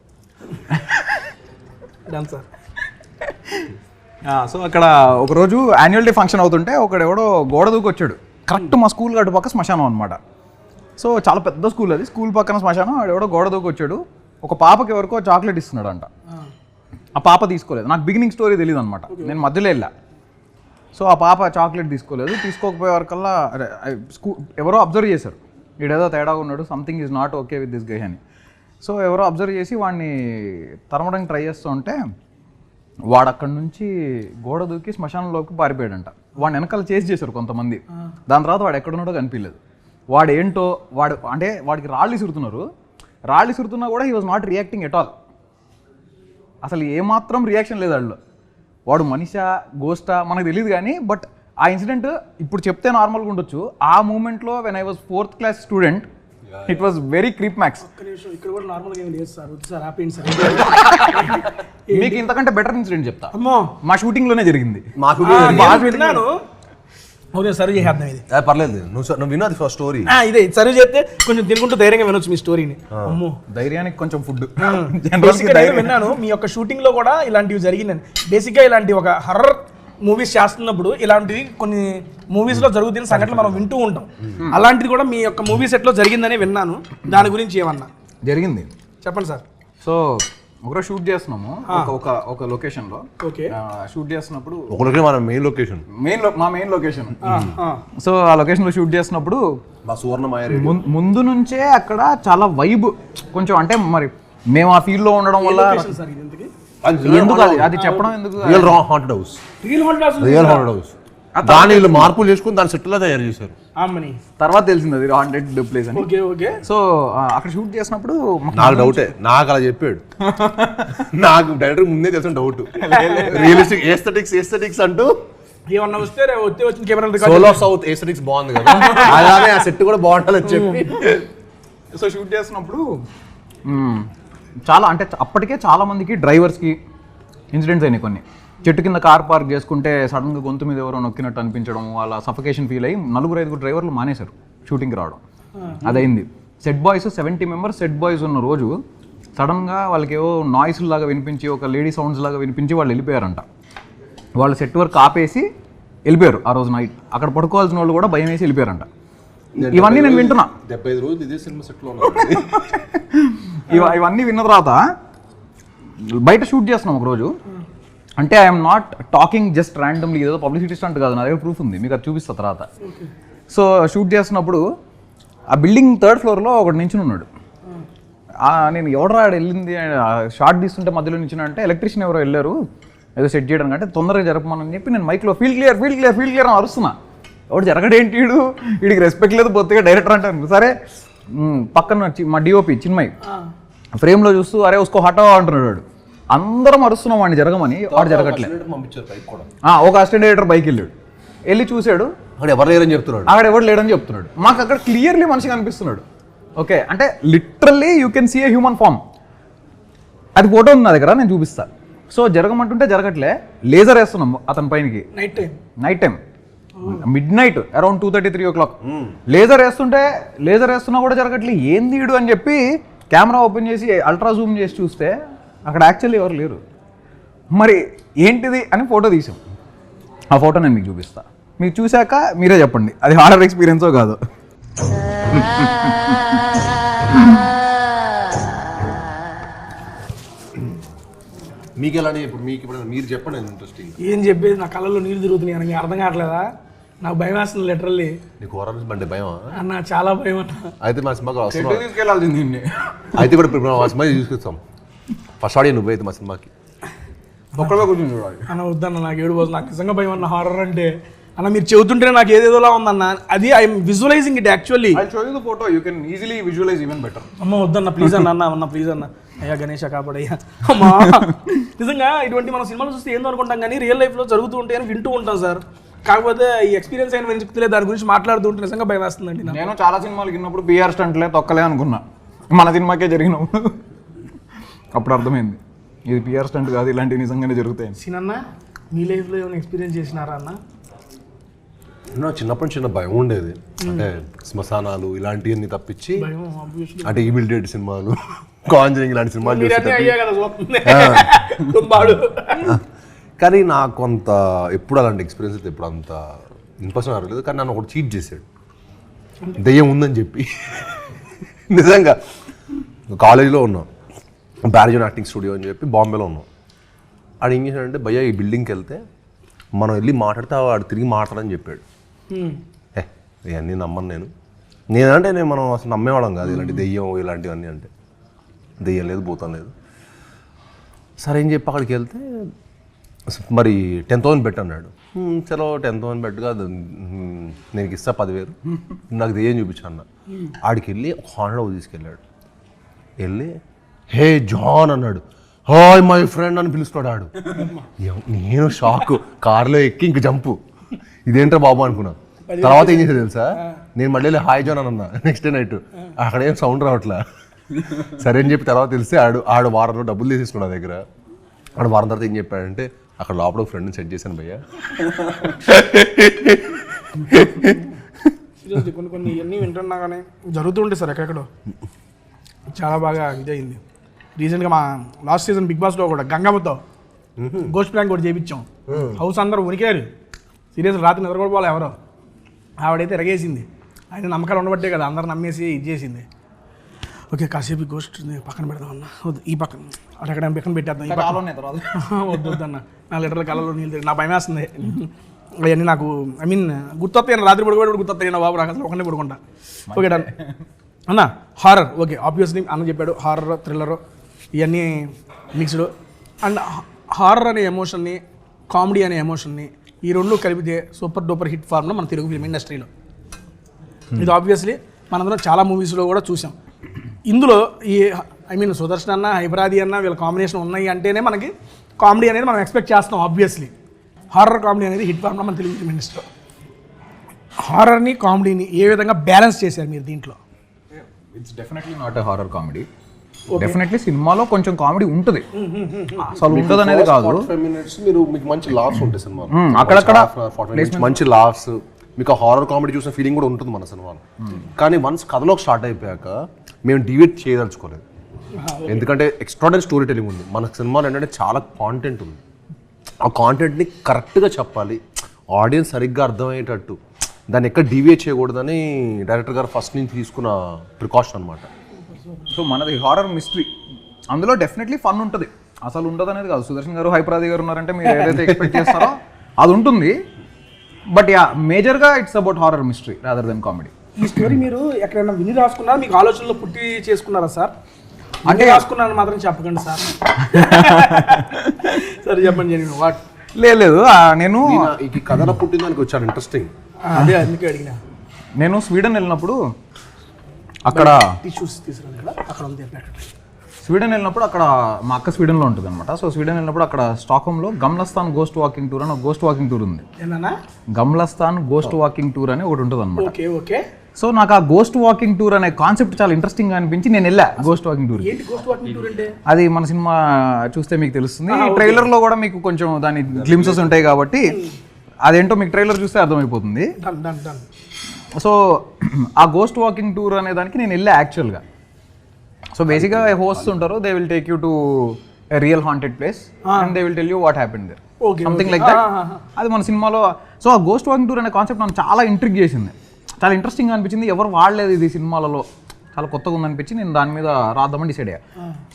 సో అక్కడ ఒకరోజు యాన్యువల్ డే ఫంక్షన్ అవుతుంటే ఒకడెవడో గోడ దూకి వచ్చాడు. కరెక్ట్ మా స్కూల్ అటు పక్క శ్మశానం అనమాట. సో చాలా పెద్ద స్కూల్ అది, స్కూల్ పక్కన శ్మశానం. ఎవడో గోడ దూకి వచ్చాడు, ఒక పాపకి ఎవరికో చాక్లెట్ ఇస్తున్నాడు అంట. ఆ పాప తీసుకోలేదు. నాకు బిగినింగ్ స్టోరీ తెలియదు అనమాట, నేను మధ్యలో వెళ్ళా. సో ఆ పాప చాక్లెట్ తీసుకోలేదు. తీసుకోకపోయే వరకల్లా ఎవరో అబ్జర్వ్ చేశారు, వీడేదో తేడాగా ఉన్నాడు, something is not okay with this guy అని. సో ఎవరో అబ్జర్వ్ చేసి వాడిని తరమడానికి ట్రై చేస్తూ ఉంటే వాడు అక్కడి నుంచి గోడ దూకి శ్మశానంలోకి పారిపోయాడంట. వాడిని వెనకాల చేశారు కొంతమంది. దాని తర్వాత వాడు ఎక్కడున్నాడో కనిపించలేదు. వాడు ఏంటో అంటే వాడికి రాళ్ళు ఇసురుతున్నా కూడా he was not reacting at all. అసలు ఏమాత్రం రియాక్షన్ లేదు వాళ్ళు. వాడు మనిషా గోస్టా మనకు తెలియదు కానీ బట్ ఆ ఇన్సిడెంట్ ఇప్పుడు చెప్తే నార్మల్గా ఉండొచ్చు. ఆ మూమెంట్లో when I was 4th class student it was very creep max. ఇక్కడ కూడా నార్మల్గా ఏం లేదు సార్ హ్యాపీ సార్. మీకు ఇంతకంటే బెటర్ ఇన్సిడెంట్ చెప్తా. అమ్మో మా షూటింగ్లోనే జరిగింది. విన్నాను. ఓకే సర్వ్ చేద్దాం ఇది. పర్లేదు, నువ్వు విన్నది ఫస్ట్ స్టోరీ. ఇదే సర్వ్ చేస్తే కొంచెం తినుకుంటూ ధైర్యంగా వినొచ్చు మీ స్టోరీని. అమ్మో ధైర్యానికి కొంచెం ఫుడ్. విన్నాను మీ యొక్క షూటింగ్ లో కూడా ఇలాంటివి జరిగిందని. బేసిక్గా ఇలాంటి ఒక హర్రర్ మూవీస్ చేస్తున్నప్పుడు ఇలాంటివి కొన్ని మూవీస్ లో జరుగుతున్న సంఘటనలు మనం వింటూ ఉంటాం. అలాంటిది కూడా మీ యొక్క మూవీ సెట్ లో జరిగిందని విన్నాను. దాని గురించి ఏమన్నా జరిగింది చెప్పండి సార్. సో ఒకరోజు షూట్ చేస్తున్నాము ఒక లొకేషన్ లో. ఓకే షూట్ చేస్తున్నప్పుడు ఒకరికి మన మెయిన్ లొకేషన్ మా మెయిన్ లొకేషన్. సో ఆ లొకేషన్ లో షూట్ చేస్తున్నప్పుడు మా సువర్ణమాయ ముందు నుంచే అక్కడ చాలా వైబ్ కొంచెం అంటే మరి మేము ఆ ఫీల్డ్ లో ఉండడం వల్ల ఎందుకు అది చెప్పడం ఎందుకు రియల్ హాంటెడ్ హౌస్. దాని వీళ్ళు మార్పులు చేసుకుని దాని సెట్ లా తయారు చేశారు. తర్వాత తెలిసింది అది హాంటెడ్ ప్లేస్ అని. సో అక్కడ షూట్ చేసినప్పుడు నాకు డౌటే, నాకు అలా చెప్పాడు. నాకు డైరెక్టర్ ముందే తెలిసిన డౌట్. రియలిస్టిక్ ఎస్థెటిక్స్ అంటూ ఏమన్నా వస్తే వచ్చిన camera soul of south aesthetics బాగుంది కదా, అలానే ఆ సెట్ కూడా బాగుంటుందని చెప్పి. సో షూట్ చేస్తున్నప్పుడు చాలా అంటే అప్పటికే చాలా మందికి డ్రైవర్స్కి ఇన్సిడెంట్స్ అయినాయి. కొన్ని చెట్టు కింద కార్ పార్క్ చేసుకుంటే సడన్గా గొంతు మీద ఎవరో నొక్కినట్టు అనిపించడం, వాళ్ళ సఫకేషన్ ఫీల్ అయ్యి 4-5 డ్రైవర్లు మానేశారు షూటింగ్కి రావడం. అదైంది. Set boys 70 members set boys ఉన్న రోజు సడన్గా వాళ్ళకి ఏవో నాయిస్ లాగా వినిపించి ఒక లేడీ సౌండ్స్ లాగా వినిపించి వాళ్ళు వెళ్ళిపోయారంట. వాళ్ళు సెట్ వర్క్ ఆపేసి వెళ్ళిపోయారు ఆ రోజు నైట్. అక్కడ పడుకోవాల్సిన వాళ్ళు కూడా భయం వేసి వెళ్ళిపోయారంట. ఇవన్నీ నేను వింటున్నా. 75 రోజులు ఇదే సినిమా సెట్లో ఇవన్నీ విన్న తర్వాత బయట షూట్ చేస్తున్నాం ఒకరోజు. అంటే I'm not talking just randomly, ఏదో పబ్లిసిటీ స్టంట్ కాదు, నా దగ్గర ప్రూఫ్ ఉంది, మీకు అది చూపిస్తా తర్వాత. సో షూట్ చేస్తున్నప్పుడు ఆ బిల్డింగ్ 3rd ఫ్లోర్లో ఒకటి నించుని ఉన్నాడు. నేను ఎవడరా వెళ్ళింది షార్ట్ తీస్తుంటే మధ్యలో నించున్నా అంటే ఎలక్ట్రీషియన్ ఎవరో వెళ్ళారు ఏదో సెట్ చేయడానికి, అంటే తొందరగా జరపమని చెప్పి నేను మైక్లో ఫీల్డ్ క్లియర్ అని అరుస్తున్నా. ఎవడు జరగడేంటి వీడికి రెస్పెక్ట్ లేదు బొత్తిగా డైరెక్టర్ అంటాను. సరే పక్కన మా డిఓపి చిన్మయ్ ఫ్రేమ్లో చూస్తూ అరే ఉసుకో హటో అంటున్నాడు వాడు. అందరం అరుస్తున్నాం వాడిని జరగమని, వాడు జరగట్లేదు. ఒక అసిస్టెంట్ డైరెక్టర్ బైక్ వెళ్ళి చూశాడు, అక్కడ ఎవరు లేరని చెప్తున్నాడు. అక్కడ ఎవరు లేడని చెప్తున్నాడు. మాకు అక్కడ క్లియర్లీ మనిషి కనిపిస్తున్నాడు. ఓకే అంటే literally you can see a human form. అది ఫోటో ఉంది నా దగ్గర, నేను చూపిస్తా. సో జరగమంటుంటే జరగట్లే. లేజర్ వేస్తున్నాం అతని పైనకి night time mid night around 2:30-3 o'clock. Laser వేస్తున్నా కూడా జరగట్లే. ఏంది వీడు అని చెప్పి కెమెరా ఓపెన్ చేసి అల్ట్రా జూమ్ చేసి చూస్తే అక్కడ యాక్చువల్లీ ఎవరు లేరు. మరి ఏంటిది అని ఫోటో తీసాం. ఆ ఫోటో నేను మీకు చూపిస్తా. మీకు చూశాక మీరే చెప్పండి అది హారర్ ఎక్స్పీరియన్సో కాదో. మీకు ఎలాంటి ఇప్పుడు మీరు చెప్పండి. ఇంట్రెస్టింగ్ ఏం చెప్పేది, నా కళ్ళలో నీళ్ళు తిరుగుతున్నాయి అని మీకు అర్థం కావట్లేదా? నాకు భయం వేస్తుంది లిటరల్లీ. నీకు హొరర్ అంటే భయం అన్న? చాలా భయం అన్న. అయితే మా సినిమాకి తీసుకెళ్ళాల్సింది. అయితే కూడా ఇప్పుడు మా సినిమాకి తీసుకొస్తాం. ఫస్ట్ ఆడియో నువ్వు అయితే మా సినిమాకి ఒక్కడే కూర్చొని చూడాలి అన్న. వద్దన్న, నాకు 7 రోజులు నాకు నిజంగా భయం అన్న హారర్ అంటే. అన్న మీరు చెబుతుంటే నాకు ఏదేదోలా ఉందన్న. అది I'm visualizing it actually. Photo you can easily visualize even better. అమ్మ వద్దన్న ప్లీజ్ అన్న ప్లీజ్ అన్న. అయ్యా గణేష కాపాడయ్యా. అమ్మా నిజంగా ఇటువంటి మనం సినిమాలు చూస్తే ఏందో అనుకుంటాం కానీ రియల్ లైఫ్లో జరుగుతూ ఉంటాయని వింటూ ఉంటాం సార్. కాకపోతే ఈ ఎక్స్పీరియన్స్ అయిన వెంచుకుతలే దాని గురించి మాట్లాడుతూ ఉంటే నిజంగా భయం వేస్తుందండి. నేను చాలా సినిమాలు విన్నప్పుడు పిఆర్ స్టంట్లే తొక్కలే అనుకున్నా. మన సినిమాకే జరిగినప్పుడు అప్పుడు అర్థమైంది ఇది పిఆర్ స్టంట్ కాదు, ఇలాంటివి నిజంగానే జరుగుతాయి. సినన్న మీ లైఫ్లో ఏమైనా ఎక్స్పీరియన్స్ చేసినారా అన్న? చిన్నప్పటి చిన్న భయం ఉండేది. అంటే శ్మశానాలు ఇలాంటివన్నీ తప్పించి, అంటే ఈవిల్ డెడ్ సినిమాలు, కాంజరింగ్ ఇలాంటి సినిమాలు కానీ నాకు కొంత ఎప్పుడు అలాంటి ఎక్స్పీరియన్స్ అయితే ఎప్పుడు అంత ఇంప్రెషన్ అవ్వలేదు. కానీ నన్ను ఒకటి చీట్ చేశాడు, దెయ్యం ఉందని చెప్పి. నిజంగా కాలేజీలో ఉన్నాం, బ్యారిజన్ యాక్టింగ్ స్టూడియో అని చెప్పి బాంబేలో ఉన్నాం. ఆడు ఏం చేశాడంటే భయ్యా ఈ బిల్డింగ్కి వెళ్తే మనం వెళ్ళి మాట్లాడితే వాడు తిరిగి మాట్లాడని చెప్పాడు. ఇవన్నీ నమ్మను నేనంటే మనం అసలు నమ్మేవాళ్ళం కాదు ఇలాంటి దెయ్యం ఇలాంటివన్నీ. అంటే దెయ్యం లేదు, భూతం లేదు. సరే ఏం చెప్పి అక్కడికి వెళ్తే మరి 10,000 బెట్ అన్నాడు. చలో 10,000 బెట్గా నేను ఇస్తా 10,000 నాకు దెయ్యం చూపించా అన్న. ఆడికి వెళ్ళి ఒక హాండా తీసుకెళ్ళాడు. వెళ్ళి హే జాన్ అన్నాడు. హాయ్ మై ఫ్రెండ్ అని పిలుస్తాడు ఆడు. నేను షాక్, కార్లో ఎక్కి ఇంక జంపు, ఇదేంట్రా బాబు అనుకున్నా. తర్వాత ఏం చేసేది తెలుసా, నేను మళ్ళీ హాయ్ జాన్ అని అన్నా నెక్స్ట్ డే నైట్. అక్కడేం సౌండ్ రావట్లా. సరే అని చెప్పి తర్వాత తెలిస్తే ఆడు వారంలో డబ్బులు తీసేసుకున్నా దగ్గర. ఆడు వారం తర్వాత ఏం చెప్పాడంటే, అక్కడ లోపల ఫ్రెండ్ని సెట్ చేశాను భయ్యా. కొన్ని ఇవన్నీ వింటున్నా కానీ జరుగుతుంటే సార్ ఎక్కడెక్కడో చాలా బాగా ఇదయింది. రీసెంట్గా మా లాస్ట్ సీజన్ బిగ్ బాస్లో కూడా గంగమ్మతో గోస్ట్ ప్రాంక్ కూడా చేయించాం. హౌస్ అందరూ ఉనికారు సీరియస్, రాత్రి నిద్రపోవాలి ఎవరో. ఆవిడైతే ఎరగేసింది. ఆయన నమ్మకాలు ఉండబట్టే కదా అందరు నమ్మేసి ఇది చేసింది. ఓకే కాసేపు గోస్ట్ పక్కన పెడదామన్నా, వద్దు ఈ పక్కన అక్కడ పక్కన పెట్టేద్దాం. ఈ పక్కన వద్దు వద్దన్న, 4 లీటర్ల కళ్ళలో నీళ్ళు నా భయం వేస్తుంది. అవన్నీ నాకు ఐ మీన్ గుర్తొస్తాయి. రాత్రి పడుకోబెట్టి గుర్తొస్తాయి నా బాబు, నాకు అసలు ఒకనే పడుకుంటా. ఓకే డన్ అన్న. హారర్ ఓకే ఆబ్వియస్లీ అన్న చెప్పాడు, హారర్ థ్రిల్లర్ ఇవన్నీ మిక్స్డ్. అండ్ హారర్ అనే ఎమోషన్ని, కామెడీ అనే ఎమోషన్ని ఈ రెండు కలిపితే సూపర్ డూపర్ హిట్ ఫార్మ్లో మన తెలుగు ఫిల్మ్ ఇండస్ట్రీలో. ఇది ఆబ్వియస్లీ మనందరం చాలా మూవీస్లో కూడా చూసాం. ఇందులో ఈ ఐ మీన్ సుదర్శన్ అన్న, హైపరాది అన్న వీళ్ళ కాంబినేషన్ ఉన్నాయి అంటేనే మనకి కామెడీ అనేది మనం ఎక్స్పెక్ట్ చేస్తాం. ఆబ్వియస్లీ హారర్ కామెడీ అనేది హిట్ ఫార్మ్లో మన తెలుగు ఫిల్మ్ ఇండస్ట్రీలో. హారర్ని కామెడీని ఏ విధంగా బ్యాలెన్స్ చేశారు మీరు దీంట్లో? It's definitely not a horror comedy. Definitely సినిమాలో కొంచెం కామెడీ ఉంటుంది, అసలు ఉంటుంది అనేది కాదు. 45 minutes మీకు మంచి లాఫ్స్ ఉంటాయి సినిమా, అక్కడక్కడ మంచి లాఫ్స్, మీకు హారర్ కామెడీ చూసిన ఫీలింగ్ కూడా ఉంటుంది మన సినిమాలో. కానీ వన్స్ కథలోకి స్టార్ట్ అయిపోయాక మేము డివేట్ చేయదలుచుకోలేదు, ఎందుకంటే ఎక్స్ట్రాడనరీ స్టోరీ టెలింగ్ ఉంది మన సినిమాలో. ఏంటంటే చాలా కాంటెంట్ ఉంది, ఆ కాంటెంట్ని కరెక్ట్గా చెప్పాలి, ఆడియన్స్ సరిగ్గా అర్థమయ్యేటట్టు, దాన్ని ఎక్కడ డివియేట్ చేయకూడదని డైరెక్టర్ గారు ఫస్ట్ నుంచి తీసుకున్న ప్రికాషన్ అనమాట. సో మనది హారర్ మిస్టరీ, అందులో డెఫినెట్లీ ఫన్ ఉంటుంది, అసలు ఉండదు అనేది కాదు. సుదర్శన్ గారు, హైపరాది గారు ఉన్నారంటే మీరు ఏదైతే ఎక్స్పెక్ట్ చేస్తారో అది ఉంటుంది. బట్ యా మేజర్గా it's about horror mystery rather than comedy. ఈ స్టోరీ మీరు ఎక్కడైనా విని రాసుకున్నారా, మీకు ఆలోచనలో పుట్టి చేసుకున్నారా సార్? అంటే రాసుకున్నాను మాత్రం చెప్పకండి సార్. సరే చెప్పండి నేను వాట్ లేదు నేను ఈ కథలో పుట్టిందానికి వచ్చాను ఇంట్రెస్టింగ్. అదే అందుకే అడిగినా. నేను స్వీడన్ వెళ్ళినప్పుడు అక్కడ టిష్యూస్ తీసుకురాను కదా, అక్కడ ఉంది ప్యాకెట్. స్వీడన్ వెళ్ళినప్పుడు అక్కడ మా అక్క స్వీడన్లో ఉంటుంది అనమాట. సో స్వీడన్ వెళ్ళినప్పుడు అక్కడ స్టాక్హోమ్లో గమ్లస్థాన్ గోస్ట్ వాకింగ్ టూర్ అని ఒక గోస్ట్ వాకింగ్ టూర్ ఉంది. గమ్లస్థాన్ గోస్ట్ వాకింగ్ టూర్ అని ఒకటి ఉంటుంది అనమాట. Okay okay. సో నాకు ఆ గోస్ట్ వాకింగ్ టూర్ అనే కాన్సెప్ట్ చాలా ఇంట్రెస్టింగ్ అనిపించి నేను వెళ్ళా గోస్ట్ వాకింగ్ టూర్. ఏంటి గోస్ట్ వాకింగ్ టూర్ అంటే? అది మన సినిమా చూస్తే మీకు తెలుస్తుంది. ట్రైలర్ లో కూడా మీకు కొంచెం దాని గ్లిమ్సెస్ ఉంటాయి కాబట్టి అదేంటో మీకు ట్రైలర్ చూస్తే అర్థమైపోతుంది. సో ఆ గోస్ట్ వాకింగ్ టూర్ అనే దానికి నేను వెళ్ళా యాక్చువల్గా. సో బేసిక్గా హోస్ట్ ఉంటారు, they will take you to a real haunted place and they will tell you what happened there, something like that. అది మన సినిమాలో. సో ఆ గోస్ట్ వాకింగ్ టూర్ అనే కాన్సెప్ట్ నాకు చాలా ఇంట్రిగ్ చేసింది, చాలా ఇంట్రెస్టింగ్ అనిపించింది. ఎవరు వాడలేదు ఇది సినిమాలలో, చాలా కొత్తగా ఉందనిపించి నేను దాని మీద రాద్దామని డిసైడ్ అయ్యా.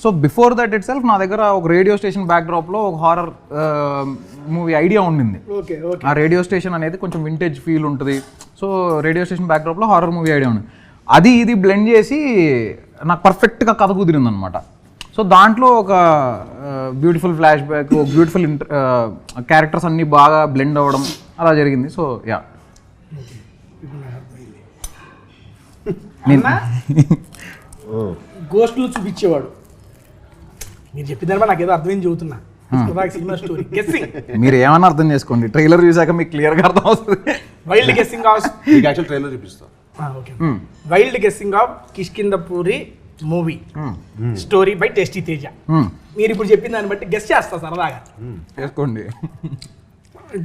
So before that it self నా దగ్గర ఒక రేడియో స్టేషన్ బ్యాక్డ్రాప్లో ఒక హారర్ మూవీ ఐడియా ఉండింది. ఆ రేడియో స్టేషన్ అనేది కొంచెం వింటేజ్ ఫీల్ ఉంటుంది. సో రేడియో స్టేషన్ బ్యాక్డ్రాప్లో హారర్ మూవీ ఐడియా ఉంది. అది ఇది బ్లెండ్ చేసి నాకు పర్ఫెక్ట్గా కథ కుదిరింది అనమాట. సో దాంట్లో ఒక beautiful flashback, beautiful characters అన్నీ బాగా బ్లెండ్ అవ్వడం అలా జరిగింది. సో యా గోస్ట్లు చూపించేవాడు. మీరు చెప్పిన తర్వాత నాకు ఏదో అర్థమైంది చెబుతున్నా. సినిమా స్టోరీ గెస్సింగ్ మీరు ఏమన్నా అర్థం చేసుకోండి, ట్రైలర్ చూసాక మీకు క్లియర్గా అర్థం అవుతుంది. వైల్డ్ గెస్సింగ్ ఆఫ్ ట్రైలర్ చూపిస్తా. Wild guessing of Kishkindhapuri movie story by tasty Teja. మీరు ఇప్పుడు చెప్పిన దాన్ని బట్టి గెస్ట్ చేస్తా సరదాగా చేసుకోండి.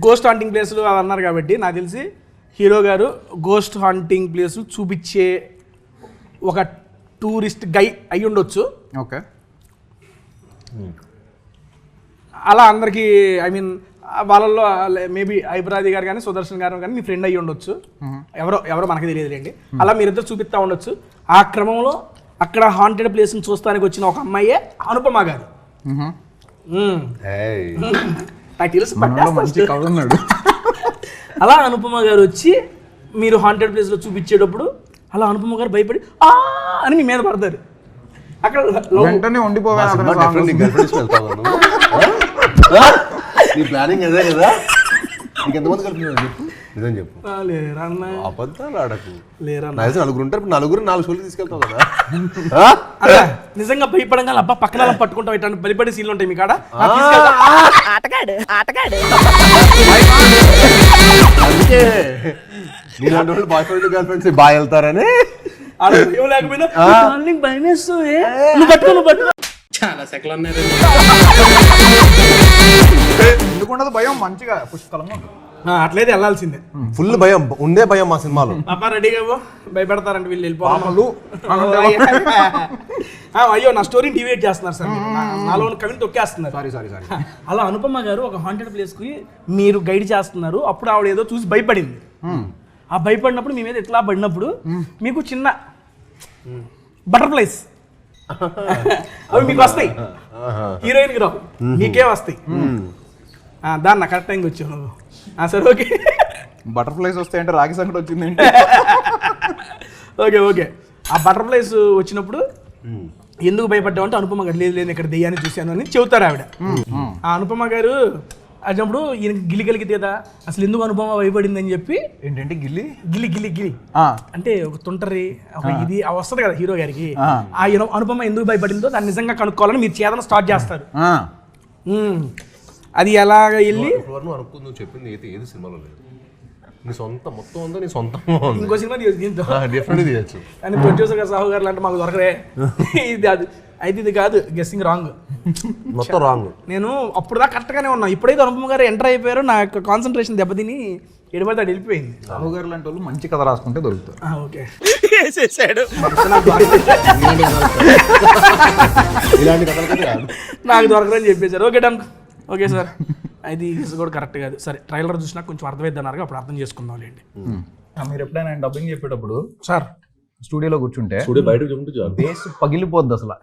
గోస్ట్ హాంటింగ్ ప్లేస్లు అవి అన్నారు కాబట్టి నాకు తెలిసి హీరో గారు గోస్ట్ హాంటింగ్ ప్లేస్ చూపించే ఒక టూరిస్ట్ గై అయి ఉండొచ్చు. ఓకే, అలా అందరికీ ఐ మీన్ వాళ్ళల్లో మేబీ హైపరాది గారు కానీ సుదర్శన్ గారు కానీ మీ ఫ్రెండ్ అయ్యి ఉండొచ్చు, ఎవరో మనకి తెలియదులేండి. అలా మీరిద్దరు చూపిస్తూ ఉండొచ్చు. ఆ క్రమంలో అక్కడ హాంటెడ్ ప్లేస్ని చూస్తానికి వచ్చిన ఒక అమ్మాయే అనుపమ గారు. నాకు తెలుసు అలా అనుపమ గారు వచ్చి మీరు హాంటెడ్ ప్లేస్లో చూపించేటప్పుడు అలా అనుపమ గారు భయపడి ఆ అని మీ మీద పడతారు. అక్కడ వెంటనే ఉండిపోవాలి. నీ ప్లానింగ్ అదే కదా? ఇంకెంతమంది కలిపి చెప్పు, నిజం చెప్పు. లేరన్న, అబద్ధాలు ఆడకు. లేరన్న. నాకు తెలిసి నలుగురు ఉంటారు, ఇప్పుడు నలుగురు 4 షోలు తీసుకెళ్తావు కదా. అన్న, నిజంగా భయపడంగా అబ్బా పక్కన అలా పట్టుకుంటాం ఇట్లాంటి బలిపడే సీన్లు ఉంటాయి మీ కాడ. అందుకే నీలాంటి వాళ్ళు బాయ్ ఫ్రెండ్ గర్ల్ ఫ్రెండ్స్ బాగా వెళ్తారని. ఆడ భయం లేకపోయినా నీకు భయం వేస్తుంది. నువ్వు పట్టుకో. చాలా సెకలు అన్నారు. ఎందుకుండదు భయం, మంచిగా పుష్కలంగా ఉంటుంది. అట్లయితే వెళ్ళాల్సిందే. ఫుల్ భయం, ఉండే భయం మా సినిమాలో. పాప రెడీగా భయపెడతారంటే వీళ్ళు వెళ్ళిపోవాలి. అయ్యో నా స్టోరీని డివేట్ చేస్తున్నారు సార్, నాలో కవిని తొక్కేస్తున్నారు. సారీ అలా అనుపమ గారు ఒక హాంటెడ్ ప్లేస్ కి మీరు గైడ్ చేస్తున్నారు. అప్పుడు ఆవిడ ఏదో చూసి భయపడింది. ఆ భయపడినప్పుడు మీ మీద ఎట్లా పడినప్పుడు మీకు చిన్న బటర్ఫ్లైస్ అవి మీకు వస్తాయి, హీరోయిన్ కి రావు, మీకే వస్తాయి. దాన్ని కరెక్ట్ టైంకి వచ్చావు నువ్వు. సరే ఓకే. బటర్ఫ్లైస్ వస్తాయంటే రాగి సంకట వచ్చిందంటే ఓకే. ఆ బటర్ఫ్లైస్ వచ్చినప్పుడు ఎందుకు భయపడ్డావు అంటే అనుపమ గారు లేదు ఇక్కడ దెయ్యాన్ని చూశాను అని చెబుతారు ఆవిడ. ఆ అనుపమ గారు అన్నప్పుడు ఈయన గిలి కలిగితేదా అసలు ఎందుకు అనుపమ భయపడింది అని చెప్పి. ఏంటంటే గిల్లి గిలి అంటే ఒక తుంటరి ఒక ఇది వస్తుంది కదా హీరో గారికి. ఆ అనుపమ ఎందుకు భయపడిందో దాన్ని నిజంగా కనుక్కోవాలని మీరు చేతన స్టార్ట్ చేస్తారు. అది ఎలాగ వెళ్ళి నువ్వు చెప్పింది ఏది సినిమాలో లేదు, నీ సొంత మొత్తం ఉందో నీ సొంతం. ఇంకో సినిమా దీంతో డిఫరెంట్ తీయచ్చు. కానీ ప్రొడ్యూసర్ గారు సాహు గారు అంటే మాకు దొరకరే. ఇది అది అయితే ఇది కాదు, గెస్సింగ్ రాంగ్, మొత్తం రాంగ్. నేను అప్పుడు దాకా కరెక్ట్గానే ఉన్నా. ఇప్పుడైతే అనుపమ గారు ఎంటర్ అయిపోయారో నా యొక్క కాన్సన్ట్రేషన్ దెబ్బతిని ఎడబడితే అది వెళ్ళిపోయింది. రాహు గారు లాంటి వాళ్ళు మంచి కథ రాసుకుంటే దొరుకుతారు. ఓకే ఇలాంటి కథలకైతే కాదు, నాకు దొరకదని చెప్పేశారు. Okay done. ఓకే సార్, అది కూడా కరెక్ట్ కాదు. సరే ట్రైలర్ చూసినా కొంచెం అర్థమైద్ది అన్నారు, అప్పుడు అర్థం చేసుకుందాం లేండి. మీరు ఎప్పుడైనా డబ్బింగ్ చెప్పేటప్పుడు సార్ స్టూడియోలో కూర్చుంటే బయట బేస్ పగిలిపోద్ది అసలు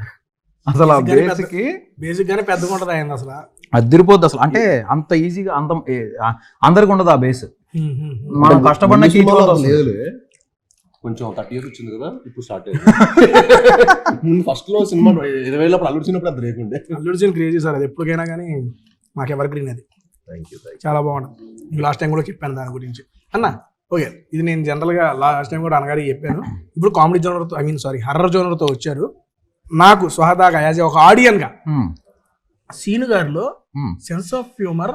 ఆ బేసిక్ గానే పెద్దగా ఉంటుంది ఆయన అసలు అదిరిపోద్ది అసలు. అంటే అంత ఈజీగా అంత అందరికి ఉండదు ఆ బేస్. మనం కష్టపడిన కొంచెం 30 years వచ్చింది కదా, ఇప్పుడు స్టార్ట్ అయింది. ఫస్ట్ లో సినిమా 20 అప్పుడు అల్లుడు చిన్నప్పుడు అది లేకుండే. అల్లుడు సీన్ క్రేజీ సార్, అది ఎప్పటికైనా కానీ మాకు ఎవర్ గ్రీన్ అది. Thank you. చాలా బాగుంటుంది. లాస్ట్ టైం కూడా చెప్పాను దాని గురించి అన్న. ఓకే, ఇది నేను జనరల్గా లాస్ట్ టైం కూడా అన్నగారికి చెప్పాను. ఇప్పుడు కామెడీ జోనర్తో హర్రర్ జోనర్తో వచ్చారు. నాకు స్వహదాగా యాజ్ ఒక ఆడియన్గా సీను గారిలో sense of humour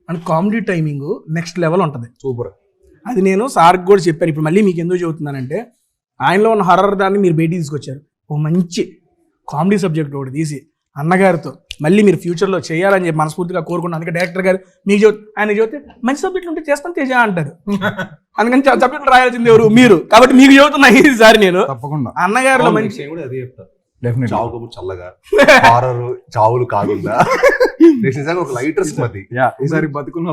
and comedy timing next level ఉంటుంది. సూపర్. అది నేను సార్కి కూడా చెప్పాను. ఇప్పుడు మళ్ళీ మీకు ఎందుకు చెబుతున్నానంటే ఆయనలో ఉన్న హర్రర్ దాన్ని మీరు బయటికి తీసుకొచ్చారు. ఓ మంచి కామెడీ సబ్జెక్ట్ ఒకటి తీసి అన్నగారితో మళ్ళీ మీరు ఫ్యూచర్లో చేయాలని చెప్పి మనస్ఫూర్తిగా కోరుకున్నాను. అందుకే డైరెక్టర్ గారు మీకు ఆయన చెబితే మంచి సబ్జెక్టులు ఉంటే చేస్తాను తేజ అంటారు. అందుకని సబ్జెక్టులు రాయాల్సింది ఎవరు మీరు, కాబట్టి మీకు చెబుతున్నా ఈసారి నేను తప్పకుండా అన్నగారిలో మంచి అదే చెప్తా. డెఫినెట్లీ చావు కబుర్ చల్లగా, హారర్ చావులు కాకుండా ఒక లైటర్ స్మతి. ఈసారి బతుకున్న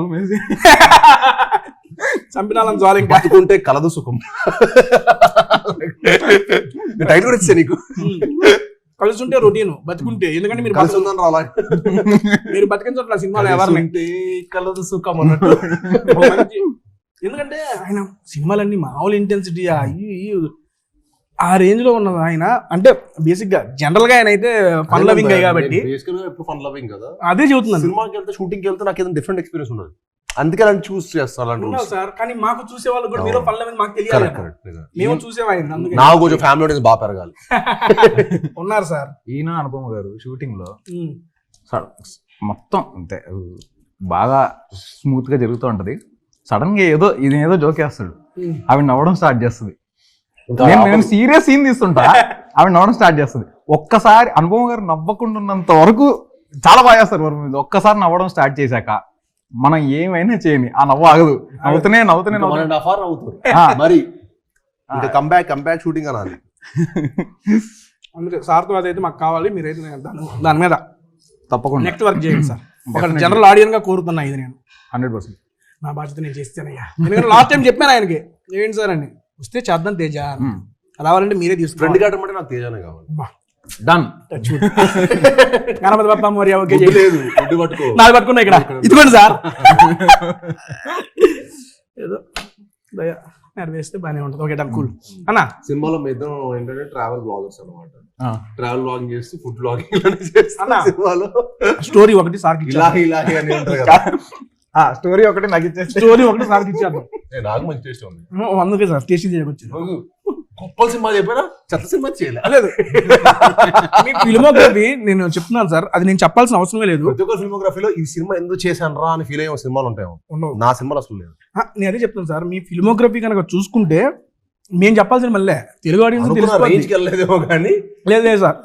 చంపినాలని చాలు, ఇంకా బతుకుంటే కలదు సుఖం. టైటిల్ కూడా ఇచ్చా నీకు. కలుసుంటే రొటీన్, బతుకుంటే ఎందుకంటే మీరు కలిసి ఉందని రాలా, మీరు బతికించట్ల సినిమాలో ఎవరిని కలదు సుఖం అన్నట్టు. ఎందుకంటే ఆయన సినిమాలన్నీ మామూలు ఇంటెన్సిటీ ఆ రేంజ్ లో ఉన్నది ఆయన. అంటే బేసిక్ గా జనరల్ గా ఆయన అయితే ఫన్ లవింగ్ కాబట్టి ఫన్ లవింగ్ కదా, అదే చెబుతున్నాను. సినిమాకి వెళ్తే షూటింగ్ కి వెళ్తే నాకు ఏదైనా డిఫరెంట్ ఎక్స్పీరియన్స్ ఉన్నది, అందుకే అలాంటి చూస్ చేస్తాను సార్. కానీ మాకు చూసే వాళ్ళు కూడా మీరు ఫన్ లవింగ్ మాకు తెలియాలి, మేము చూసేవాళ్ళు. అందుకే నాకు కొంచెం ఫ్యామిలీ బాగా పెరగాలి. ఉన్నారు సార్ ఈయన అనుపమ గారు షూటింగ్ లో మొత్తం అంతే బాగా స్మూత్ గా జరుగుతూ ఉంటది. సడన్ గా ఏదో జోకేస్తాడు, ఆవిడ నవ్వడం స్టార్ట్ చేస్తుంది. నేను సీరియస్ సీన్ తీస్తుంటా, ఆవిడ నవ్వడం స్టార్ట్ చేస్తుంది. ఒక్కసారి అనుపమ గారు నవ్వకుండా ఉన్నంత వరకు చాలా బాగా చేస్తారు వారి మీద. ఒక్కసారి నవ్వడం స్టార్ట్ చేశాక మనం ఏమైనా చేయని ఆ నవ్వు ఆగదు, నవ్వుతూనే మరి ఇంకా కంబ్యాక్ షూటింగ్ అనాలి. అందుకే సార్తో అదైతే మాకు కావాలి, మీరైతే దాని మీద తప్పకుండా నెక్స్ట్ వర్క్ చేయండి సార్. ఒక జనరల్ ఆడియన్ గా కోరుతున్నా ఇది నేను 100%. నా బాధ్యత నేను చేస్తానయ్యా. ఎందుకంటే లాస్ట్ టైం చెప్పాను ఆయనకి, ఏంటి సార్ అని వస్తే చేద్దాం తేజ, రావాలంటే మీరే తీసుకుంటారు. ఫ్రెండ్ గార్డ్ అంటే నాకు తేజానే కావాలి. డన్. గణపతి బప్ప మరి ఓకే లేదు, పట్టుకో, నాది పట్టుకున్నా ఇక్కడ, ఇదిగోండి సార్. ఏదో వేస్తే బాగానే ఉంటుంది. ఓకే డన్ కూల్ అన్న. సినిమాలో మీద ఏంటంటే ట్రావెల్ బ్లాగర్స్ అనమాట. ఆ. ట్రావెల్ బ్లాగింగ్ చేస్తూ ఫుడ్ బ్లాగింగ్ అన్నా. సినిమాలో స్టోరీ ఒకటి సార్కి ఇచ్చారు. ఇలాహి అని ఉంటారు కదా. స్టోరీ ఒకటి నాకు ఇచ్చేసి స్టోరీ ఒకటి సార్కి ఇచ్చారు. నాకు మంచి టేస్ట్ ఉంది. అందుకే సార్ టేస్టీ చేయకొచ్చు. గొప్ప సినిమా చెప్పారా, చెత్త సినిమా చేయలేదు. లేదు మీ ఫిల్మోగ్రఫీ నేను చెప్తున్నాను సార్, అది నేను చెప్పాల్సిన అవసరమే లేదు. ప్రతి ఒక్క ఫిల్మోగ్రఫీలో ఈ సినిమా ఎందుకు చేశాను రా అని ఫీల్ అయ్యే సినిమాలు ఉంటాయి. ఉండవు. నా సినిమాలు అసలు లేదు. నేను అదే చెప్తాను సార్, మీ ఫిల్మోగ్రఫీ కనుక చూసుకుంటే మేము చెప్పాల్సిన మళ్ళీ తెలుగు ఆడియన్స్ రేంజ్కి వెళ్ళలేదేమో కానీ లేదు సార్,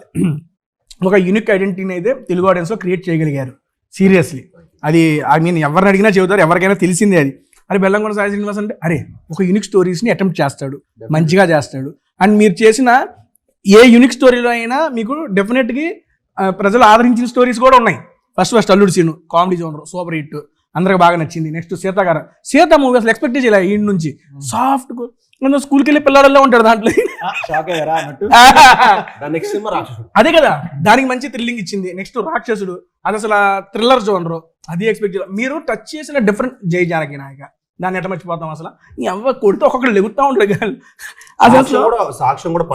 ఒక యూనిక్ ఐడెంటిటీని అయితే తెలుగు ఆడియన్స్ లో క్రియేట్ చేయగలిగారు. సీరియస్లీ అది ఐ మీన్ ఎవరిని అడిగినా చెబుతారు, ఎవరికైనా తెలిసిందే అది. అరే బెల్లంకొండ సాయి శ్రీనివాస్ అంటే అరే ఒక యూనిక్ స్టోరీస్ని అటెంప్ట్ చేస్తాడు, మంచిగా చేస్తాడు. అండ్ మీరు చేసిన ఏ యూనిక్ స్టోరీలో అయినా మీకు డెఫినెట్గా ప్రజలు ఆదరించిన స్టోరీస్ కూడా ఉన్నాయి. First Alludu Seenu comedy genre super hit, అందరికి బాగా నచ్చింది. నెక్స్ట్ సీత మూవీ అసలు ఎక్స్పెక్ట్ చేయలే ఈ నుంచి సాఫ్ట్ స్కూల్కి వెళ్ళి పిల్లవాళ్ళలో ఉంటాడు దాంట్లో. నెక్స్ట్ సినిమా రాక్షసుడు, అదే కదా దానికి మంచి థ్రిల్లింగ్ ఇచ్చింది. నెక్స్ట్ రాక్షసుడు అది అసలు థ్రిల్లర్ జోనర్, అది ఎక్స్పెక్ట్ చేయాలి. మీరు టచ్ చేసిన డిఫరెంట్ జై జానకి నాయక, దాన్ని ఎట్లా మర్చిపోతాం అసలు. ఈ అవ్వ కొడితే ఒక్కొక్కరు లెగుతా ఉంటాడు కానీ అది అసలు సాక్ష్యం కూడా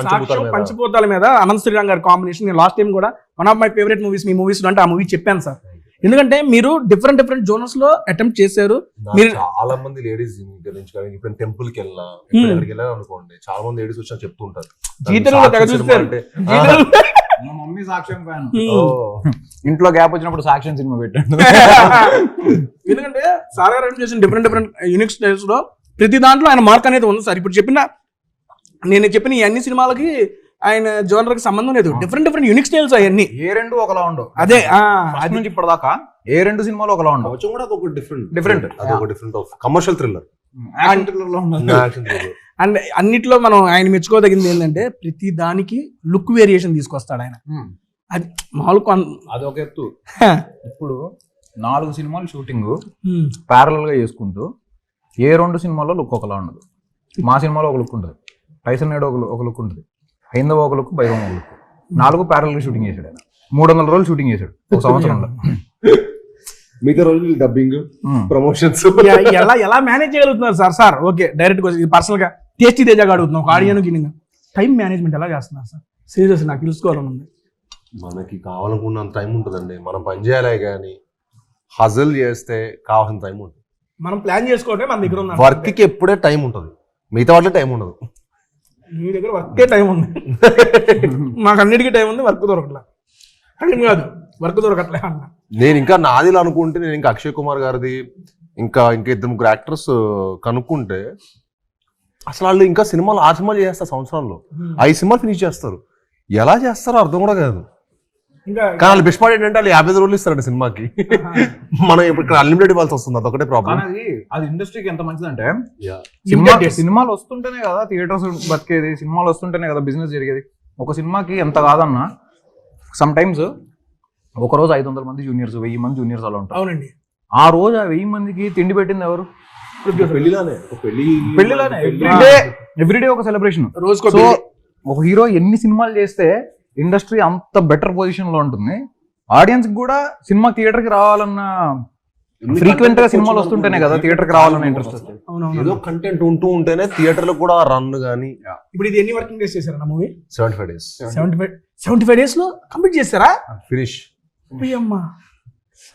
పంచిపోతాల మీద అనంత్ శ్రీరామ్ గారి కాంబినేషన్. నేను లాస్ట్ టైం కూడా one of my favourite movies me movies అంటే ఆ మూవీ చెప్పాను సార్. ఎందుకంటే మీరు డిఫరెంట్ జోనర్స్ లో అటెంప్ట్ చేశారు. మీరు చాలా మంది లేడీస్ గురించి కానీ ఇప్పుడు టెంపుల్ కి వెళ్ళినా ఎక్కడికి వెళ్ళాను అనుకోండి, చాలా మంది లేడీస్ వచ్చి చెప్తుంటారు జీతంలో తెగ చూస్తారు. మా మమ్మీ సాక్ష్యం ఫ్యాన్. ఇంట్లో గ్యాప్ వచ్చినప్పుడు సాక్ష్యం సినిమా పెట్టండి. ఎందుకంటే సార్ గారు చేసిన డిఫరెంట్ యూనిక్ స్టైల్స్ లో ప్రతి దాంట్లో ఆయన మార్క్ అనేది ఉంది సార్. ఇప్పుడు నేను చెప్పిన ఈ అన్ని సినిమాలకి ఆయన జోనర్ కి సంబంధం లేదు. డిఫరెంట్ యూనిక్ స్టైల్స్ అవన్నీ. ఏ రెండు ఒకలా ఉండవు. అదే అది నుంచి ఇప్పటిదాకా ఏ రెండు సినిమాలు ఒకలా ఉండవు. కొంచెం కూడా అదొక different of commercial thriller. And అన్నిట్లో మనం ఆయన మెచ్చుకోదగింది ఏంటంటే ప్రతి దానికి లుక్ వేరియేషన్ తీసుకొస్తాడు ఆయన. అది మామూలు అదొక ఎత్తు. ఇప్పుడు 4 సినిమాలు షూటింగ్ ప్యారలల్ గా చేసుకుంటూ ఏ 2 సినిమాల్లో లుక్ ఒకలా ఉండదు. మా సినిమాలో ఒక లుక్ ఉంటుంది, టైసన్ నేడు ఒక లుక్ ఉంటుంది, హైందవ ఒక లుక్, భైరవం ఒక లుక్. 4 ప్యారలల్ గా షూటింగ్ చేశాడు ఆయన. 300 రోజులు షూటింగ్ చేశాడు ఒక సంవత్సరంలో. మిగతా రోజులు డబ్బింగ్, ప్రమోషన్స్ ఎలా మేనేజ్ చేయగలుగుతున్నారు సార్? ఓకే డైరెక్ట్ పర్సనల్ గా టేస్టీ తేజగా అడుగుతున్నాం. ఒక ఆడియన్కి టైం మేనేజ్మెంట్ ఎలా చేస్తున్నారు సార్? సీరియస్ నాకు తెలుసుకోవాలని ఉంది. మనకి కావాలనుకున్నంత టైం ఉంటుందండి. మనం పని చేయాలి కానీ హజల్ చేస్తే కావాల్సిన టైం ఉంటుంది. మనం ప్లాన్ చేసుకోవటం మన దగ్గర ఉంది. వర్క్ కి ఎప్పుడే టైం ఉంటుంది, మిగతా వాటిలో టైం ఉండదు. మీ దగ్గర వర్కే టైం ఉంది, మాకు అన్నిటికీ టైం ఉంది, వర్క్ దొరకట్లే. టైం కాదు వర్క్ దొరకట్లే అన్న. నేను ఇంకా నాదిలో అనుకుంటే నేను ఇంకా అక్షయ్ కుమార్ గారిది ఇంకా 2-3 యాక్టర్స్ కనుక్కుంటే అసలు వాళ్ళు ఇంకా సినిమాలు 6 సినిమాలు చేస్తారు సంవత్సరంలో, 5 సినిమాలు ఫినిష్ చేస్తారు. ఎలా చేస్తారో అర్థం కూడా కాదు. కానీ వాళ్ళు బెస్ట్ పార్ట్ ఏంటంటే వాళ్ళు 50 రోజులు ఇస్తారండి సినిమాకి. మనం ఇప్పుడు అన్లిమిటెడ్ ఇవ్వాల్సి వస్తుంది, అదొకటే ప్రాబ్లం. అది ఇండస్ట్రీకి ఎంత మంచిదంటే Limited సినిమాలు వస్తుంటేనే కదా థియేటర్స్ బతికేది, సినిమాలు వస్తుంటేనే కదా బిజినెస్ జరిగేది. ఒక సినిమాకి ఎంత కాదన్నా సమ్ టైమ్స్ ఒక రోజు 500 మంది జూనియర్స్, 1000 మంది జూనియర్స్ అలా ఉంటారు. అవునండి. ఆ రోజు ఆ 1000 మందికి తిండి పెట్టింది ఎవరు? పెళ్లిలానే ఎవ్రీడే ఒక సెలబ్రేషన్. రోజుకో సో ఒక హీరో ఎన్ని సినిమాలు చేస్తే ఇండస్ట్రీ అంత బెటర్ పొజిషన్ లో ఉంటుంది. ఆడియన్స్ కూడా సినిమా థియేటర్ కి రావాలన్న ఫ్రీక్వెంట్ గా సినిమాలు వస్తుంటేనే కదా థియేటర్ కి రావాలన్న ఇంట్రెస్ట్ వస్తుంది. ఏదో కంటెంట్ ఉంటూ ఉంటేనే థియేటర్ లో కూడా రన్ గానీ. ఇప్పుడు ఇది ఎన్ని వర్కింగ్ డేస్ చేశారా మూవీ? 75 days. 75 days లో కంప్లీట్ చేస్తారా? ఫినిష్. అమ్మా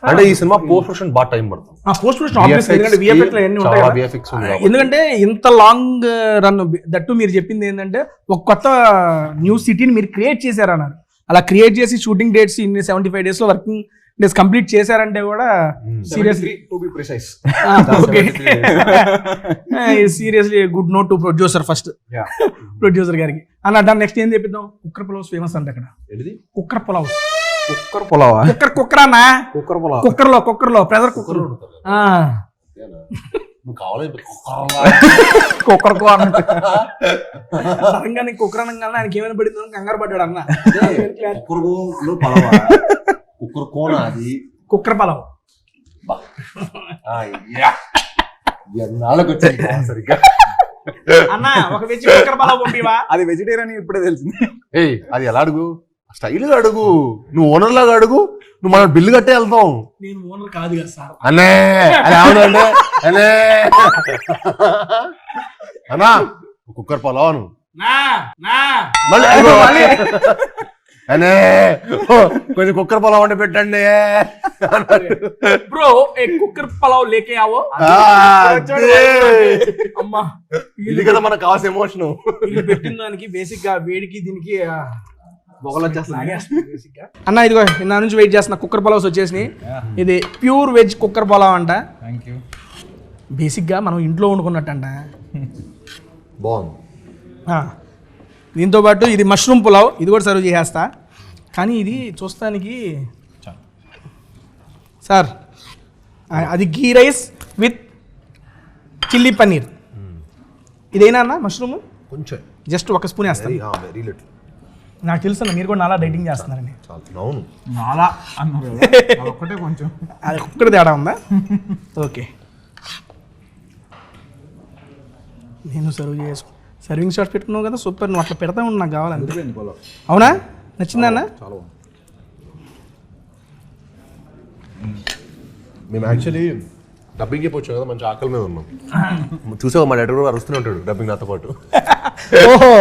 అంటే ఈ సినిమా పోస్ట్ ప్రొడక్షన్ బాగా టైం పడుతుంది. పోస్ట్ ప్రొడక్షన్ ఆబ్వియస్లీ, ఎందుకంటే విఎఫ్ఎక్స్ లో ఎన్ని ఉంటాయి. ఎందుకంటే ఇంత లాంగ్ రన్ దట్టు మీరు చెప్పింది ఏంటంటే ఒక కొత్త న్యూ సిటీని మీరు క్రియేట్ చేశారన్నారు. అలా క్రియేట్ చేసి షూటింగ్ డేట్స్ ఇన్ని 75 days లో వర్కింగ్ డేస్ కంప్లీట్ చేశారంటే కూడా seriously seriously good note to producer. First producer గారికి అన్న దాన్ని నెక్స్ట్ ఏం చెప్పిద్దాం. కుక్కర్ పులావ్స్ ఫేమస్ అంటే అక్కడ కుక్కర్ పులావ్స్. కుక్కర్ పులావా? కుక్కర్ అన్నా, కుక్కర్ లో ప్రెజర్ కుక్కర్. కుక్కర్ సడన్గా నీకు కుక్కర్ అనగానే ఆయనకి ఏమైనా పడిందో కంగారు పడ్డాడు అన్న. కుక్కర్ కోన అది కుక్కర్ పలావ్ సరిగ్గా అన్న. ఒక వెజ్ కుక్కర్ పలావ్ పంపివా? అది వెజిటేరియన్ ఇప్పుడే తెలిసింది. అది ఎలా అడుగు, స్టైల్ గా అడుగు, నువ్వు ఓనర్ లాగా అడుగు, నువ్వు మనం బిల్లు కట్టే వెళ్తాం నేను ఓనర్ కాదు కదా సార్. అనే అది అవునండి అనే అన్నా కుక్కర్ పొలవాను మళ్ళీ అదిగో మళ్ళీ అనే కొంచెం కుక్కర్ పొలం వండి పెట్టండి బ్రో ఏ కుక్కర్ పలావ్ లేకే ఆవో. అమ్మా ఇది కదా మనకు కావాల్సిన ఎమోషన్. వీళ్ళు పెట్టిన దానికి బేసిక్ గా వేడికి దీనికి అన్న ఇదిగో నా నుంచి వెయిట్ చేస్తున్నా. కుక్కర్ పలావ్స్ వచ్చేసినాయి. ఇది ప్యూర్ వెజ్ కుక్కర్ పలావ్ అంట. బేసిక్ గా మనం ఇంట్లో వండుకున్నట్టు అంట. బాగుంది. దీంతో పాటు ఇది మష్రూమ్ పులావ్, ఇది కూడా సర్వ్ చేసేస్తా. కానీ ఇది చూస్తానికి సార్ అది గీ రైస్ విత్ చిల్లీ పన్నీర్. ఇదేనా అన్న మష్రూమ్? కొంచెం జస్ట్ ఒక స్పూన్ వేస్తాను. Very little. నాకు తెలుసు అన్న మీరు కూడా నాలా డైటింగ్ చేస్తున్నారని. అవును నాలా అన్నారు ఒక్కటే కొంచెం అది ఒక్కటి తేడా ఉందా? ఓకే నేను సర్వ్ చేసుకో. సర్వింగ్ షాట్ పెట్టుకున్నావు కదా, సూపర్. నువ్వు అట్లా పెడతా ఉండి నాకు కావాలంటే. అవునా? నచ్చిందా అన్న? మేము యాక్చువల్లీ డబ్బింగ్ చెప్పొచ్చు కదా, మంచి ఆకలి మీద ఉన్నాం. చూసావు మా డైరెక్టర్ కూడా అరుస్తూనే ఉంటాడు డబ్బింగ్ నాతో పాటు. ఓహో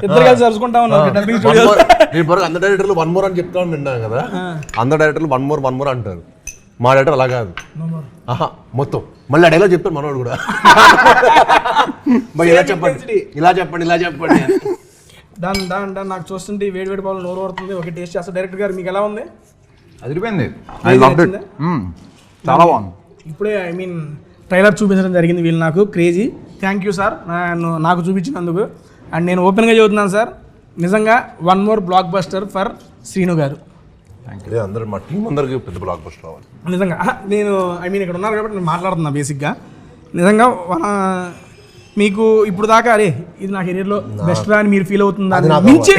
ఇద్దరు కలిసి అరుచుకుంటా ఉన్నారు డబ్బింగ్ స్టూడియో. నేను బరకు అందరు డైరెక్టర్లు 1 more అని చెప్తా విన్నాను కదా, అందరు డైరెక్టర్లు 1 more అంటారు. మా డైరెక్టర్ అలా కాదు, ఆహా మొత్తం మళ్ళీ డైలాగ్ చెప్తాను మనోడు కూడా. ఇలా చెప్పండి ఇలా చెప్పండి ఇలా చెప్పండి. Done done done. నాకు చూస్తుంటే వేడి వేడి బాల్ నోరు పడుతుంది. ఒక టేస్ట్ చేస్తా. డైరెక్టర్ గారు మీకు ఎలా ఉంది? అదిరిపోయింది. I loved it. చాలా బాగుంది. ఇప్పుడే ఐ మీన్ ట్రైలర్ చూపించడం జరిగింది వీళ్ళు నాకు. క్రేజీ. థ్యాంక్ యూ సార్ నాకు చూపించినందుకు. అండ్ నేను ఓపెన్గా చెబుతున్నాను సార్, నిజంగా 1 more block buster for Srinu గారు. అందరూ మా టీం అందరికి పెద్ద బ్లాక్ బస్టర్ రావాలి నిజంగా. నేను ఐ మీన్ ఇక్కడ ఉన్నారు కాబట్టి నేను మాట్లాడుతున్నా. బేసిక్గా నిజంగా మీకు ఇప్పుడు దాకా అరే ఇది నా కెరీర్లో బెస్ట్ రా అని మీరు ఫీల్ అవుతుందా మించి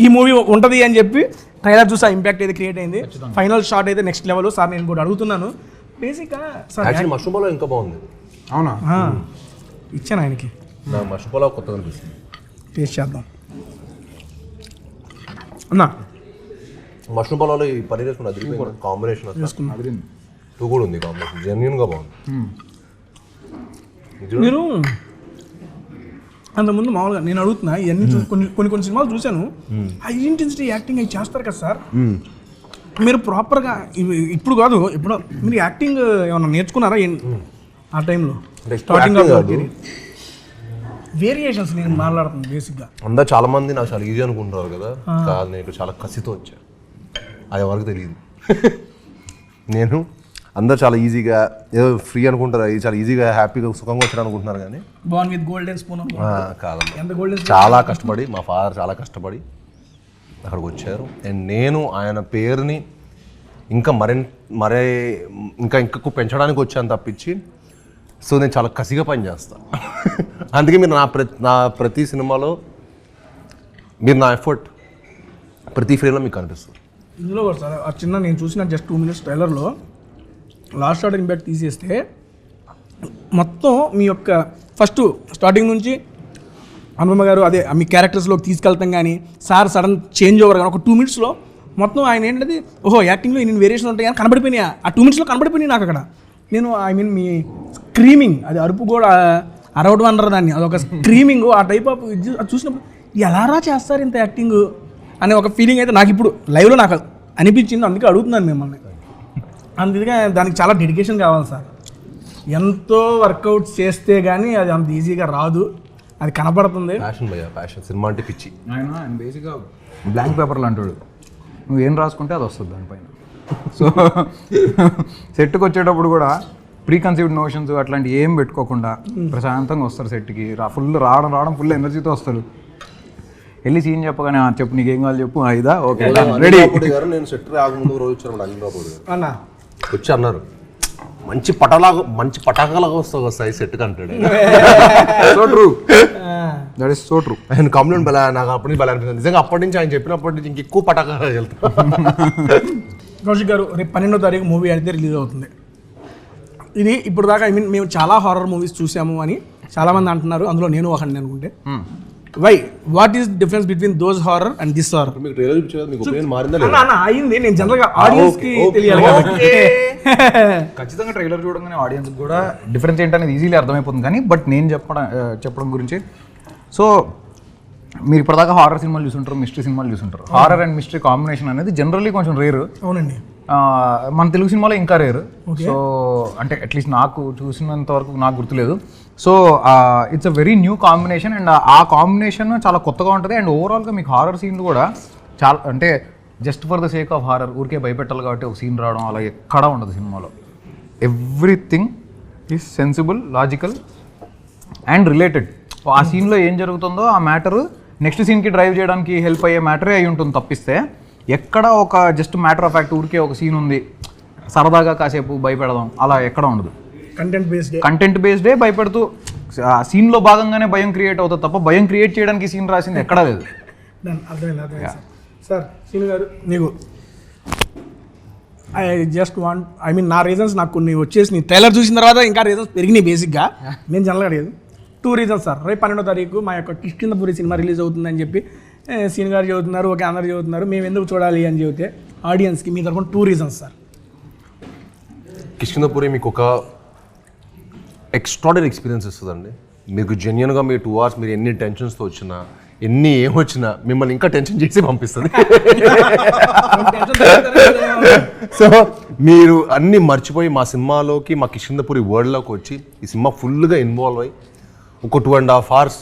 ఈ మూవీ ఉంటుంది అని చెప్పి ట్రైలర్ చూసి ఆ ఇంపాక్ట్ అయితే క్రియేట్ అయింది. ఫైనల్ షాట్ అయితే నెక్స్ట్ లెవెల్. సార్ నేను కూడా అడుగుతున్నాను బేసిక్గా సార్ మష్రూమ్ పొలావ్ ఇంకా బాగుంది. అవునా? ఇచ్చాను ఆయనకి. నా మష్రూమ్ పొలావ్ కొత్తగా అనిపిస్తుంది. టేస్ట్ చేద్దాం అన్నా. మష్రూమ్ పొలావ్లో ఈ పన్నీర్ వేసుకుని అది కాంబినేషన్ టూ కూడా ఉంది. కాంబినేషన్ జెన్యూన్ గా బాగుంది. మీరు అంతకుముందు మామూలుగా నేను అడుగుతున్నా ఇవన్నీ కొన్ని సినిమాలు చూశాను. హై ఇంటెన్సిటీ యాక్టింగ్ అవి చేస్తారు కదా సార్, మీరు ప్రాపర్గా ఇప్పుడు కాదు ఇప్పుడు మీరు యాక్టింగ్ ఏమన్నా నేర్చుకున్నారా ఆ టైంలో? స్టార్టింగ్ వేరియేషన్స్ నేను మాట్లాడుతున్నాను బేసిక్గా. అందరు చాలా మంది నాకు చాలా ఈజీ అనుకుంటారు కదా, కాదు నేను చాలా కసితో వచ్చా. అది ఎవరికి తెలియదు. నేను అందరు చాలా ఈజీగా ఏదో ఫ్రీ అనుకుంటారు, చాలా ఈజీగా హ్యాపీగా సుఖంగా వచ్చారు అనుకుంటున్నారు. కానీ బాన్ విత్ గోల్డెన్ స్పూన్ కాదమ్మా, చాలా కష్టపడి మా ఫాదర్ చాలా కష్టపడి అక్కడికి వచ్చారు. అండ్ నేను ఆయన పేరుని ఇంకా ఇంకా పెంచడానికి వచ్చాను తప్పించి. సో నేను చాలా కసిగా పనిచేస్తాను. అందుకే మీరు నా ప్రతి సినిమాలో మీరు నా ఎఫర్ట్ ప్రతి ఫ్రేమ్లో మీకు కనిపిస్తుంది. ఇందులో కూడా సార్ ఆ చిన్న నేను చూసిన జస్ట్ 2 minutes ట్రైలర్లో లాస్ట్ షాట్ ఇంపాక్ట్ తీసేస్తే మొత్తం మీ యొక్క ఫస్ట్ స్టార్టింగ్ నుంచి అనుపమ గారు అదే మీ క్యారెక్టర్స్లోకి తీసుకెళ్తాం కానీ సార్ సడన్ చేంజ్ ఓవర్ కానీ ఒక 2 minutesలో మొత్తం ఆయన ఏంటంటే ఓహో యాక్టింగ్లో ఇన్ని వేరియేషన్ ఉంటాయి అని కనబడిపోయినాయి. ఆ 2 minutesలో కనబడిపోయినాయి నాకు అక్కడ. నేను ఐ మీన్ మీ స్క్రీమింగ్ అది అరుపు కూడా అరవడం అనరు దాన్ని, అదొక స్క్రీమింగ్ ఆ టైప్ ఆఫ్ అది చూసినప్పుడు ఎలారా చేస్తారు ఇంత యాక్టింగ్ అనే ఒక ఫీలింగ్ అయితే నాకు ఇప్పుడు లైవ్లో నాకు అనిపించింది. అందుకే అడుగుతున్నాను మిమ్మల్ని. అందుకే దానికి చాలా డెడికేషన్ కావాలి సార్. ఎంతో వర్కౌట్స్ చేస్తే కానీ అది అంత ఈజీగా రాదు, అది కనపడుతుంది. ప్యాషన్ సినిమా అంటే పిచ్చి. ఆయన బేసిక్గా బ్లాంక్ పేపర్లు అంటాడు, నువ్వు ఏం రాసుకుంటే అది వస్తుంది దానిపైన. సో సెట్కి వచ్చేటప్పుడు కూడా ప్రీ కన్సీవ్డ్ నోషన్స్ అట్లాంటి ఏం పెట్టుకోకుండా ప్రశాంతంగా వస్తారు సెట్కి. ఫుల్ రావడం ఫుల్ ఎనర్జీతో వస్తారు. వెళ్ళి సీన్ చెప్పగానే చెప్పు నీకేం కావాలి చెప్పు, అయిదా ఓకే రెడీ. నేను సెట్ రాకముందు రోజు వచ్చాను అనిల్ అన్నా వచ్చి అన్నారు మంచి పటాకాలాగా వస్తాయి సెట్ కంటాడు. So true, that is so true. ఆయన కాంప్లిమెంట్ బలా నాకు అప్పటి నుంచి బలా అనిపిస్తుంది. నిజంగా అప్పటి నుంచి ఆయన చెప్పినప్పటి నుంచి ఇంకెక్కువ పటాకాలు వెళ్తాను. కౌశిక్ గారు రేపు 12వ తారీఖు మూవీ అయితే రిలీజ్ అవుతుంది. ఇది ఇప్పుడు దాకా ఐ మీన్ మేము చాలా హారర్ మూవీస్ చూసాము అని చాలామంది అంటున్నారు, అందులో నేను ఒకటి అనుకుంటే. Why what is difference between those horror and this horror? మీకు ట్రైలర్ చూపించారు, మీకు ఒపీనియన్ మారిందా అన్న లేదా? అన్న అయింది, నేను జనరల్గా ఆడియన్స్ కి okay, తెలియాలి కాబట్టి. ఖచ్చితంగా ట్రైలర్ చూడగానే ఆడియన్స్ కూడా డిఫరెన్స్ ఏంటనేది ఈజీలీ అర్థమైపోతుంది. కానీ బట్ నేను చెప్పడం గురించి, సో మీరు ఇప్పటిదాకా హారర్ సినిమాలు చూసుంటారు, మిస్టరీ సినిమాలు చూసుంటారు. హారర్ అండ్ మిస్టరీ కాంబినేషన్ అనేది జనరల్లీ కొంచెం రేరు. అవునండి. మన తెలుగు సినిమాలో ఇంకా రేరు. సో అంటే అట్లీస్ట్ నాకు చూసినంత వరకు నాకు గుర్తులేదు. So it's a very new combination and ఆ కాంబినేషన్ చాలా కొత్తగా ఉంటుంది. అండ్ ఓవరాల్గా మీకు హారర్ సీన్లు కూడా చాలా, అంటే just for the sake of horror ఊరికే భయపెట్టాలి కాబట్టి ఒక సీన్ రావడం అలా ఎక్కడా ఉండదు సినిమాలో. Everything is sensible, logical and related. ఆ సీన్లో ఏం జరుగుతుందో ఆ మ్యాటరు నెక్స్ట్ సీన్కి డ్రైవ్ చేయడానికి హెల్ప్ అయ్యే మ్యాటరే అయి ఉంటుంది తప్పిస్తే ఎక్కడ ఒక జస్ట్ మ్యాటర్ ఆఫ్ ఫ్యాక్ట్ ఊరికే ఒక సీన్ ఉంది సరదాగా కాసేపు భయపెడదాం అలా ఎక్కడ ఉండదు. కంటెంట్ బేస్డే భయపెడుతూ ఆ సీన్లో భాగంగానే భయం క్రియేట్ అవుతుంది తప్ప భయం క్రియేట్ చేయడానికి సీన్ రాసింది ఎక్కడా లేదు. అర్థమైంది సార్. సీన్ గారు మీకు I just want, I mean నా రీజన్స్ నాకు కొన్ని వచ్చేసి ట్రైలర్ చూసిన తర్వాత ఇంకా రీజన్స్ పెరిగినాయి. బేసిక్గా నేను జనరల్గా అడిగేది 2 రీజన్స్ సార్. రేపు 12వ తారీఖు మా యొక్క కిష్కింధపురి సినిమా రిలీజ్ అవుతుందని చెప్పి సీన్ గారు చెబుతున్నారు, ఓకే అందరు చెబుతున్నారు, మేము ఎందుకు చూడాలి అని చెబితే ఆడియన్స్కి మీ తరఫున 2 రీజన్స్ సార్. కిష్కింధపురి మీకు ఒక ఎక్స్ట్రాడనరీ ఎక్స్పీరియన్స్ ఇస్తుందండి. మీకు జెన్యున్గా మీ 2 hours మీరు ఎన్ని టెన్షన్స్తో వచ్చినా ఎన్ని ఏమొచ్చినా మిమ్మల్ని ఇంకా టెన్షన్ చేసి పంపిస్తుంది. సో మీరు అన్నీ మర్చిపోయి మా సినిమాలోకి, మా కిష్కింధపురి వరల్డ్లోకి వచ్చి ఈ సినిమా ఫుల్గా ఇన్వాల్వ్ అయ్యి ఒక 2.5 hours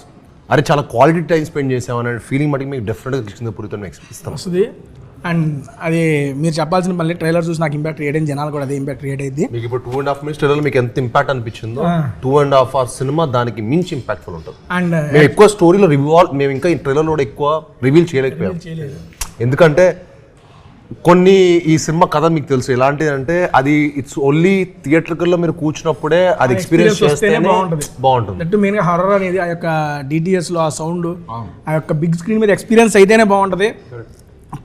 అరే చాలా క్వాలిటీ టైం స్పెండ్ చేసామనే ఫీలింగ్ మటుకు మీకు డెఫినెట్గా కిష్కింధపురితో ఎక్స్పీరియన్స్ వస్తుంది. అండ్ అది మీరు చెప్పాల్సిన మళ్ళీ ట్రైలర్ చూసి నాకు ఇంపాక్ట్ క్రియేట్ అయింది, జనాలు కూడా అదే ఇంపాక్ట్ క్రియేట్ అయింది. మీకు ఇప్పుడు 2.5 minutes ట్రైలర్ మీకు ఎంత ఇంపాక్ట్ అనిపించిందో 2.5 hours సినిమా దానికి మించి ఇంపాక్ట్ఫుల్ ఉంటుంది. అండ్ మేము ఎక్కువ స్టోరీలో మేము ఇంకా ఈ ట్రైలర్లో కూడా ఎక్కువ రివీల్ చేయలేకపోయాం. ఎందుకంటే కొన్ని ఈ సినిమా కథ మీకు తెలుసు ఎలాంటిది అంటే అది ఇట్స్ ఓన్లీ థియేటర్లో మీరు కూర్చున్నప్పుడే అది ఎక్స్పీరియన్స్ చేస్తేనే బాగుంటుంది. దట్టు మెయిన్గా హారర్ అనేది ఆ యొక్క డిటిఎస్లో ఆ సౌండ్ ఆ యొక్క బిగ్ స్క్రీన్ మీద ఎక్స్పీరియన్స్ అయితేనే బాగుంటుంది.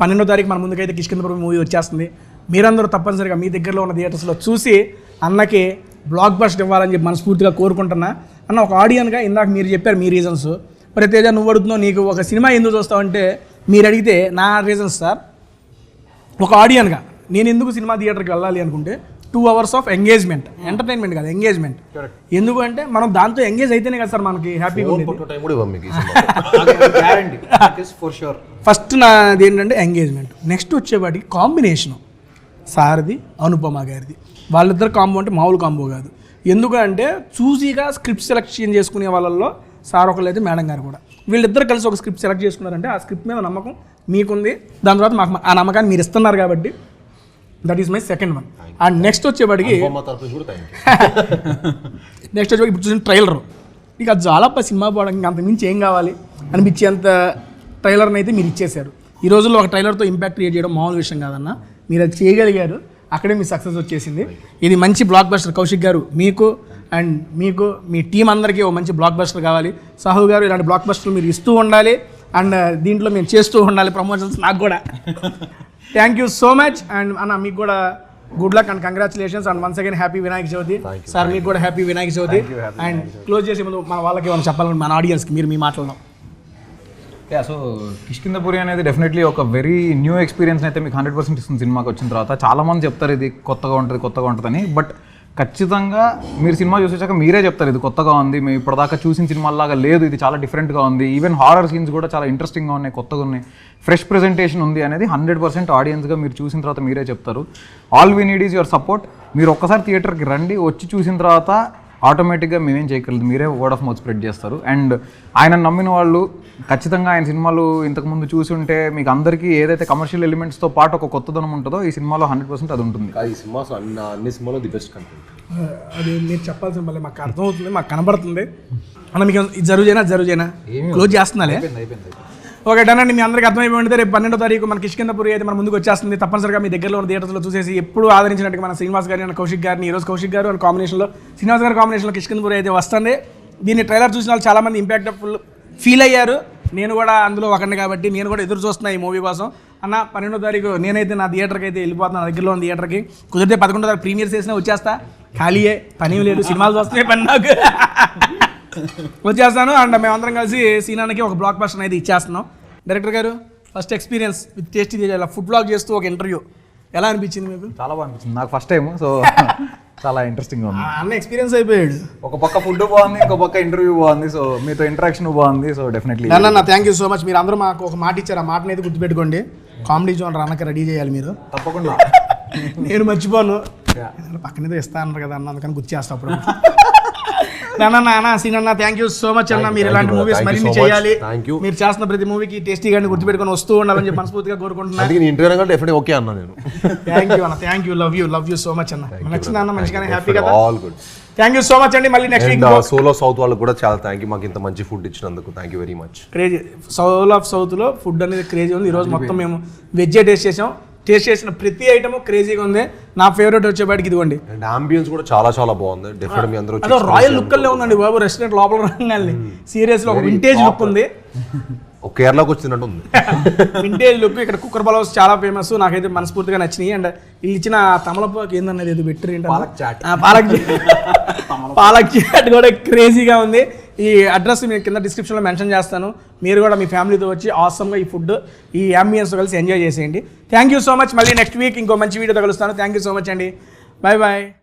12వ తారీఖు మన ముందుకైతే కిష్కింధపురి మూవీ వచ్చేస్తుంది. మీరందరూ తప్పనిసరిగా మీ దగ్గరలో ఉన్న థియేటర్స్లో చూసి అన్నకి బ్లాక్ బస్టర్ ఇవ్వాలని చెప్పి మనస్ఫూర్తిగా కోరుకుంటున్నా. అన్న ఒక ఆడియన్గా ఇందాక మీరు చెప్పారు మీ రీజన్స్. మరి తేజ నువ్వు అడుగుతున్నావు నీకు ఒక సినిమా ఎందుకు చూస్తావంటే మీరు అడిగితే నా రీజన్స్ సార్. ఒక ఆడియన్గా నేను ఎందుకు సినిమా థియేటర్కి వెళ్ళాలి అనుకుంటే 2 hours ఆఫ్ ఎంగేజ్మెంట్, ఎంటర్టైన్మెంట్ కాదు ఎంగేజ్మెంట్. ఎందుకు అంటే మనం దాంతో ఎంగేజ్ అయితేనే కదా సార్ మనకి హ్యాపీగా ఉండేది. ఫస్ట్ నాది ఏంటంటే ఎంగేజ్మెంట్. నెక్స్ట్ వచ్చేవాడికి కాంబినేషను సార్ది అనుపమ గారిది. వాళ్ళిద్దరు కాంబో అంటే మామూలు కాంబో కాదు. ఎందుకంటే చూసీగా స్క్రిప్ట్ సెలెక్షన్ చేసుకునే వాళ్ళల్లో సార్ ఒకళ్ళు అయితే మేడం గారు కూడా, వీళ్ళిద్దరు కలిసి ఒక స్క్రిప్ట్ సెలెక్ట్ చేసుకున్నారంటే ఆ స్క్రిప్ట్ మీద నమ్మకం మీకుంది, దాని తర్వాత మాకు ఆ నమ్మకాన్ని మీరు ఇస్తున్నారు కాబట్టి that is my second one. And next వచ్చేవాడికి ఇప్పుడు చూసిన ట్రైలర్ ఇక అది చాలా సినిమా పోవడానికి అంత మించి ఏం కావాలి అనిపించేంత ట్రైలర్ని అయితే మీరు ఇచ్చేశారు. ఈ రోజుల్లో ఒక ట్రైలర్తో ఇంపాక్ట్ క్రియేట్ చేయడం మామూలు విషయం కాదన్న, మీరు అది చేయగలిగారు, అక్కడే మీ సక్సెస్ వచ్చేసింది. ఇది మంచి బ్లాక్ బస్టర్. కౌశిక్ గారు మీకు అండ్ మీకు మీ టీం అందరికీ ఒక మంచి బ్లాక్ బస్టర్ కావాలి. సాహు గారు ఇలాంటి బ్లాక్ బస్టర్లు మీరు ఇస్తూ ఉండాలి అండ్ దీంట్లో మేము చేస్తూ ఉండాలి ప్రమోషన్స్ నాకు కూడా. Thank you so much. And అన్న మీకు కూడా good luck and congratulations and once again happy Vinayaka Chavithi sir. మీకు కూడా happy Vinayaka Chavithi. And close చేసే ముందు మన వాళ్ళకి ఏమైనా చెప్పాలని మన ఆడియన్స్కి మీరు మీ మాట్లాడడం. సో కిష్కింధపురి అనేది డెఫినెట్లీ ఒక వెరీ న్యూ ఎక్స్పీరియన్స్ అయితే మీకు 100% ఇస్తుంది సినిమాకి వచ్చిన తర్వాత. చాలామంది చెప్తారు ఇది కొత్తగా ఉంటుందని, బట్ ఖచ్చితంగా మీరు సినిమా చూసేసాక మీరే చెప్తారు ఇది కొత్తగా ఉంది, మేము ఇప్పటిదాకా చూసిన సినిమాలాగా లేదు, ఇది చాలా డిఫరెంట్గా ఉంది, ఈవెన్ హారర్ సీన్స్ కూడా చాలా ఇంట్రెస్టింగ్గా ఉన్నాయి, కొత్తగా ఉన్నాయి, ఫ్రెష్ ప్రెజెంటేషన్ ఉంది అనేది 100% ఆడియన్స్గా మీరు చూసిన తర్వాత మీరే చెప్తారు. All we need is your support. మీరు ఒక్కసారి థియేటర్కి రండి, వచ్చి చూసిన తర్వాత ఆటోమేటిక్గా మేమేం చేయగలదు, మీరే వర్డ్ ఆఫ్ మౌత్ స్ప్రెడ్ చేస్తారు. అండ్ ఆయన నమ్మిన వాళ్ళు ఖచ్చితంగా ఆయన సినిమాలు ఇంతకుముందు చూసి ఉంటే మీకు అందరికీ ఏదైతే కమర్షియల్ ఎలిమెంట్స్తో పాటు ఒక కొత్తదనం ఉంటుందో ఈ సినిమాలో 100% అది ఉంటుంది. ఈ సినిమా అన్ని సినిమాలో ది బెస్ట్ కంటెంట్. అది మీరు చెప్పాల్సిన మళ్ళీ మాకు అర్థమవుతుంది, మాకు కనబడుతుంది. అన్న మీకు జరుగుజైనా క్లోజ్ చేస్తున్నాలే. ఓకే డన్ అండి. మీ అందరికీ అర్థమైపోయింది. రేపు 12వ తారీఖు మన కిష్కింధపురి అయితే మన ముందుకు వచ్చేస్తుంది. తప్పనిసరిగా మీ దగ్గరలో ఉన్న థియేటర్స్లో చూసేసి ఎప్పుడు ఆదరించినట్టుగా మన శ్రీనివాస్ గారిని అండ్ కౌశిక్ గారిని, ఈరోజు కౌశిక్ గారు అండ్ కాంబినేషన్లో శ్రీనివాస్ గారి కాంబినేషన్లో కిష్కింధపురి అయితే వస్తుంది. దీన్ని ట్రైలర్ చూసిన వాళ్ళు చాలామంది ఇంపాక్ట్ఫుల్ ఫీల్ అయ్యారు. నేను కూడా అందులో ఒకరిని కాబట్టి నేను కూడా ఎదురు చూస్తున్నా ఈ మూవీ కోసం. అన్న 12వ తారీఖు నేనైతే నా థియేటర్కి అయితే వెళ్ళిపోతున్నాను, నా దగ్గరలో ఉన్న థియేటర్కి. కుదిరితే 11వ తారీఖు ప్రీమియర్ చేసినా వచ్చేస్తా. ఖాళీయే, పని లేదు, సినిమాలు చూస్తున్నాయి పని నాకు. వచ్చేస్తాను. అండ్ మేమందరం కలిసి సీనానికి ఒక బ్లాక్ బస్టర్ అనేది ఇచ్చేస్తున్నాం. డైరెక్టర్ గారు ఫస్ట్ ఎక్స్పీరియన్స్ విత్ టేస్టీ ఇలా ఫుడ్ బ్లాగ్ చేస్తూ ఒక ఇంటర్వ్యూ ఎలా అనిపించింది మీకు? చాలా బాగా అనిపించింది నాకు ఫస్ట్ టైం, సో చాలా ఇంట్రెస్టింగ్గా ఉంది. అన్న ఎక్స్పీరియన్స్ అయిపోయాడు. ఒక పక్క ఫుడ్ బాగుంది, ఇంకో పక్క ఇంటర్వ్యూ బాగుంది, సో మీతో ఇంటరాక్షన్ బాగుంది, సో డెఫినెట్లీ. అన్న థ్యాంక్ యూ సో మచ్. మీరు అందరూ మాకు ఒక మాట ఇచ్చారు, ఆ మాటని అయితే గుర్తుపెట్టుకోండి. కామెడీ జోన్ అన్నకి రెడీ చేయాలి మీరు. తప్పకుండా. నేను మర్చిపోను, పక్కనేదో ఇస్తా అన్నారు కదా అన్న, అందుకని గుర్తు చేస్తా అప్పుడు. అన్న సీన్ అన్న థ్యాంక్ యూ సో మచ్ అన్న. మీరు ఇలాంటి మూవీస్ మరిన్ని చేయాలి. మీరు చేస్తున్న ప్రతి మూవీకి టేస్టీ గాని గుర్తుపెట్టుకొని వస్తూ ఉండాలని చెప్పి మనస్ఫూర్తిగా కోరుకుంటున్నాను. ఇంటర్వ్యూ డెఫినెట్ ఓకే అన్న నేను. థ్యాంక్ యూ అన్న, thank you, love you so much అన్న. నచ్చింది అన్న, మంచిగానే హ్యాపీ కదా. All good. Thank you so much అండి. మళ్ళీ నెక్స్ట్ వీక్ సోలో సౌత్ వాళ్ళకి కూడా చాలా థ్యాంక్ యూ, మాకు ఇంత మంచి ఫుడ్ ఇచ్చినందుకు thank you very much. Crazy soul of సౌత్లో ఫుడ్ అనేది క్రేజీ ఉంది. ఈరోజు మొత్తం మేము వెజ్జే టేస్ట్ చేసాం. టేస్ట్ చేసిన ప్రతి ఐటమ్ క్రేజీగా ఉంది. నా ఫేవరెట్ వచ్చేపాటికి ఇదిగోండి. అండ్ అంబియన్స్ కూడా చాలా చాలా బాగుంది. డెఫినెట్ మీ అందరూ అదో రాయల్ లుక్ అల్లే ఉందండి బాబు. రెస్టారెంట్ లోపల రంగాల్ని సీరియస్లీ ఒక వింటేజ్ లుక్ ఉంది. ఒక కేరళకు వచ్చినట్టు ఉంది. Vintage look. ఇక్కడ కుక్కర్ పలావ్స్ చాలా ఫేమస్, నాకైతే మనస్ఫూర్తిగా నచ్చినాయి. అండ్ వీళ్ళు ఇచ్చిన తమలపాకు ఏందన్నది ఏదో పెట్టరు ఏంటంటే పాలక్ చాట్ కూడా క్రేజీగా ఉంది. ఈ అడ్రస్ నేను కింద డిస్క్రిప్షన్లో మెన్షన్ చేస్తాను. మీరు కూడా మీ ఫ్యామిలీతో వచ్చి ఆసమ్గా ఈ ఫుడ్ ఈ అంబియన్స్తో కలిసి ఎంజాయ్ చేసేయండి. Thank you so much. మళ్ళీ నెక్స్ట్ వీక్ ఇంకో మంచి వీడియోతో కలుస్తాను. థ్యాంక్ యూ సో మచ్ అండి. Bye bye.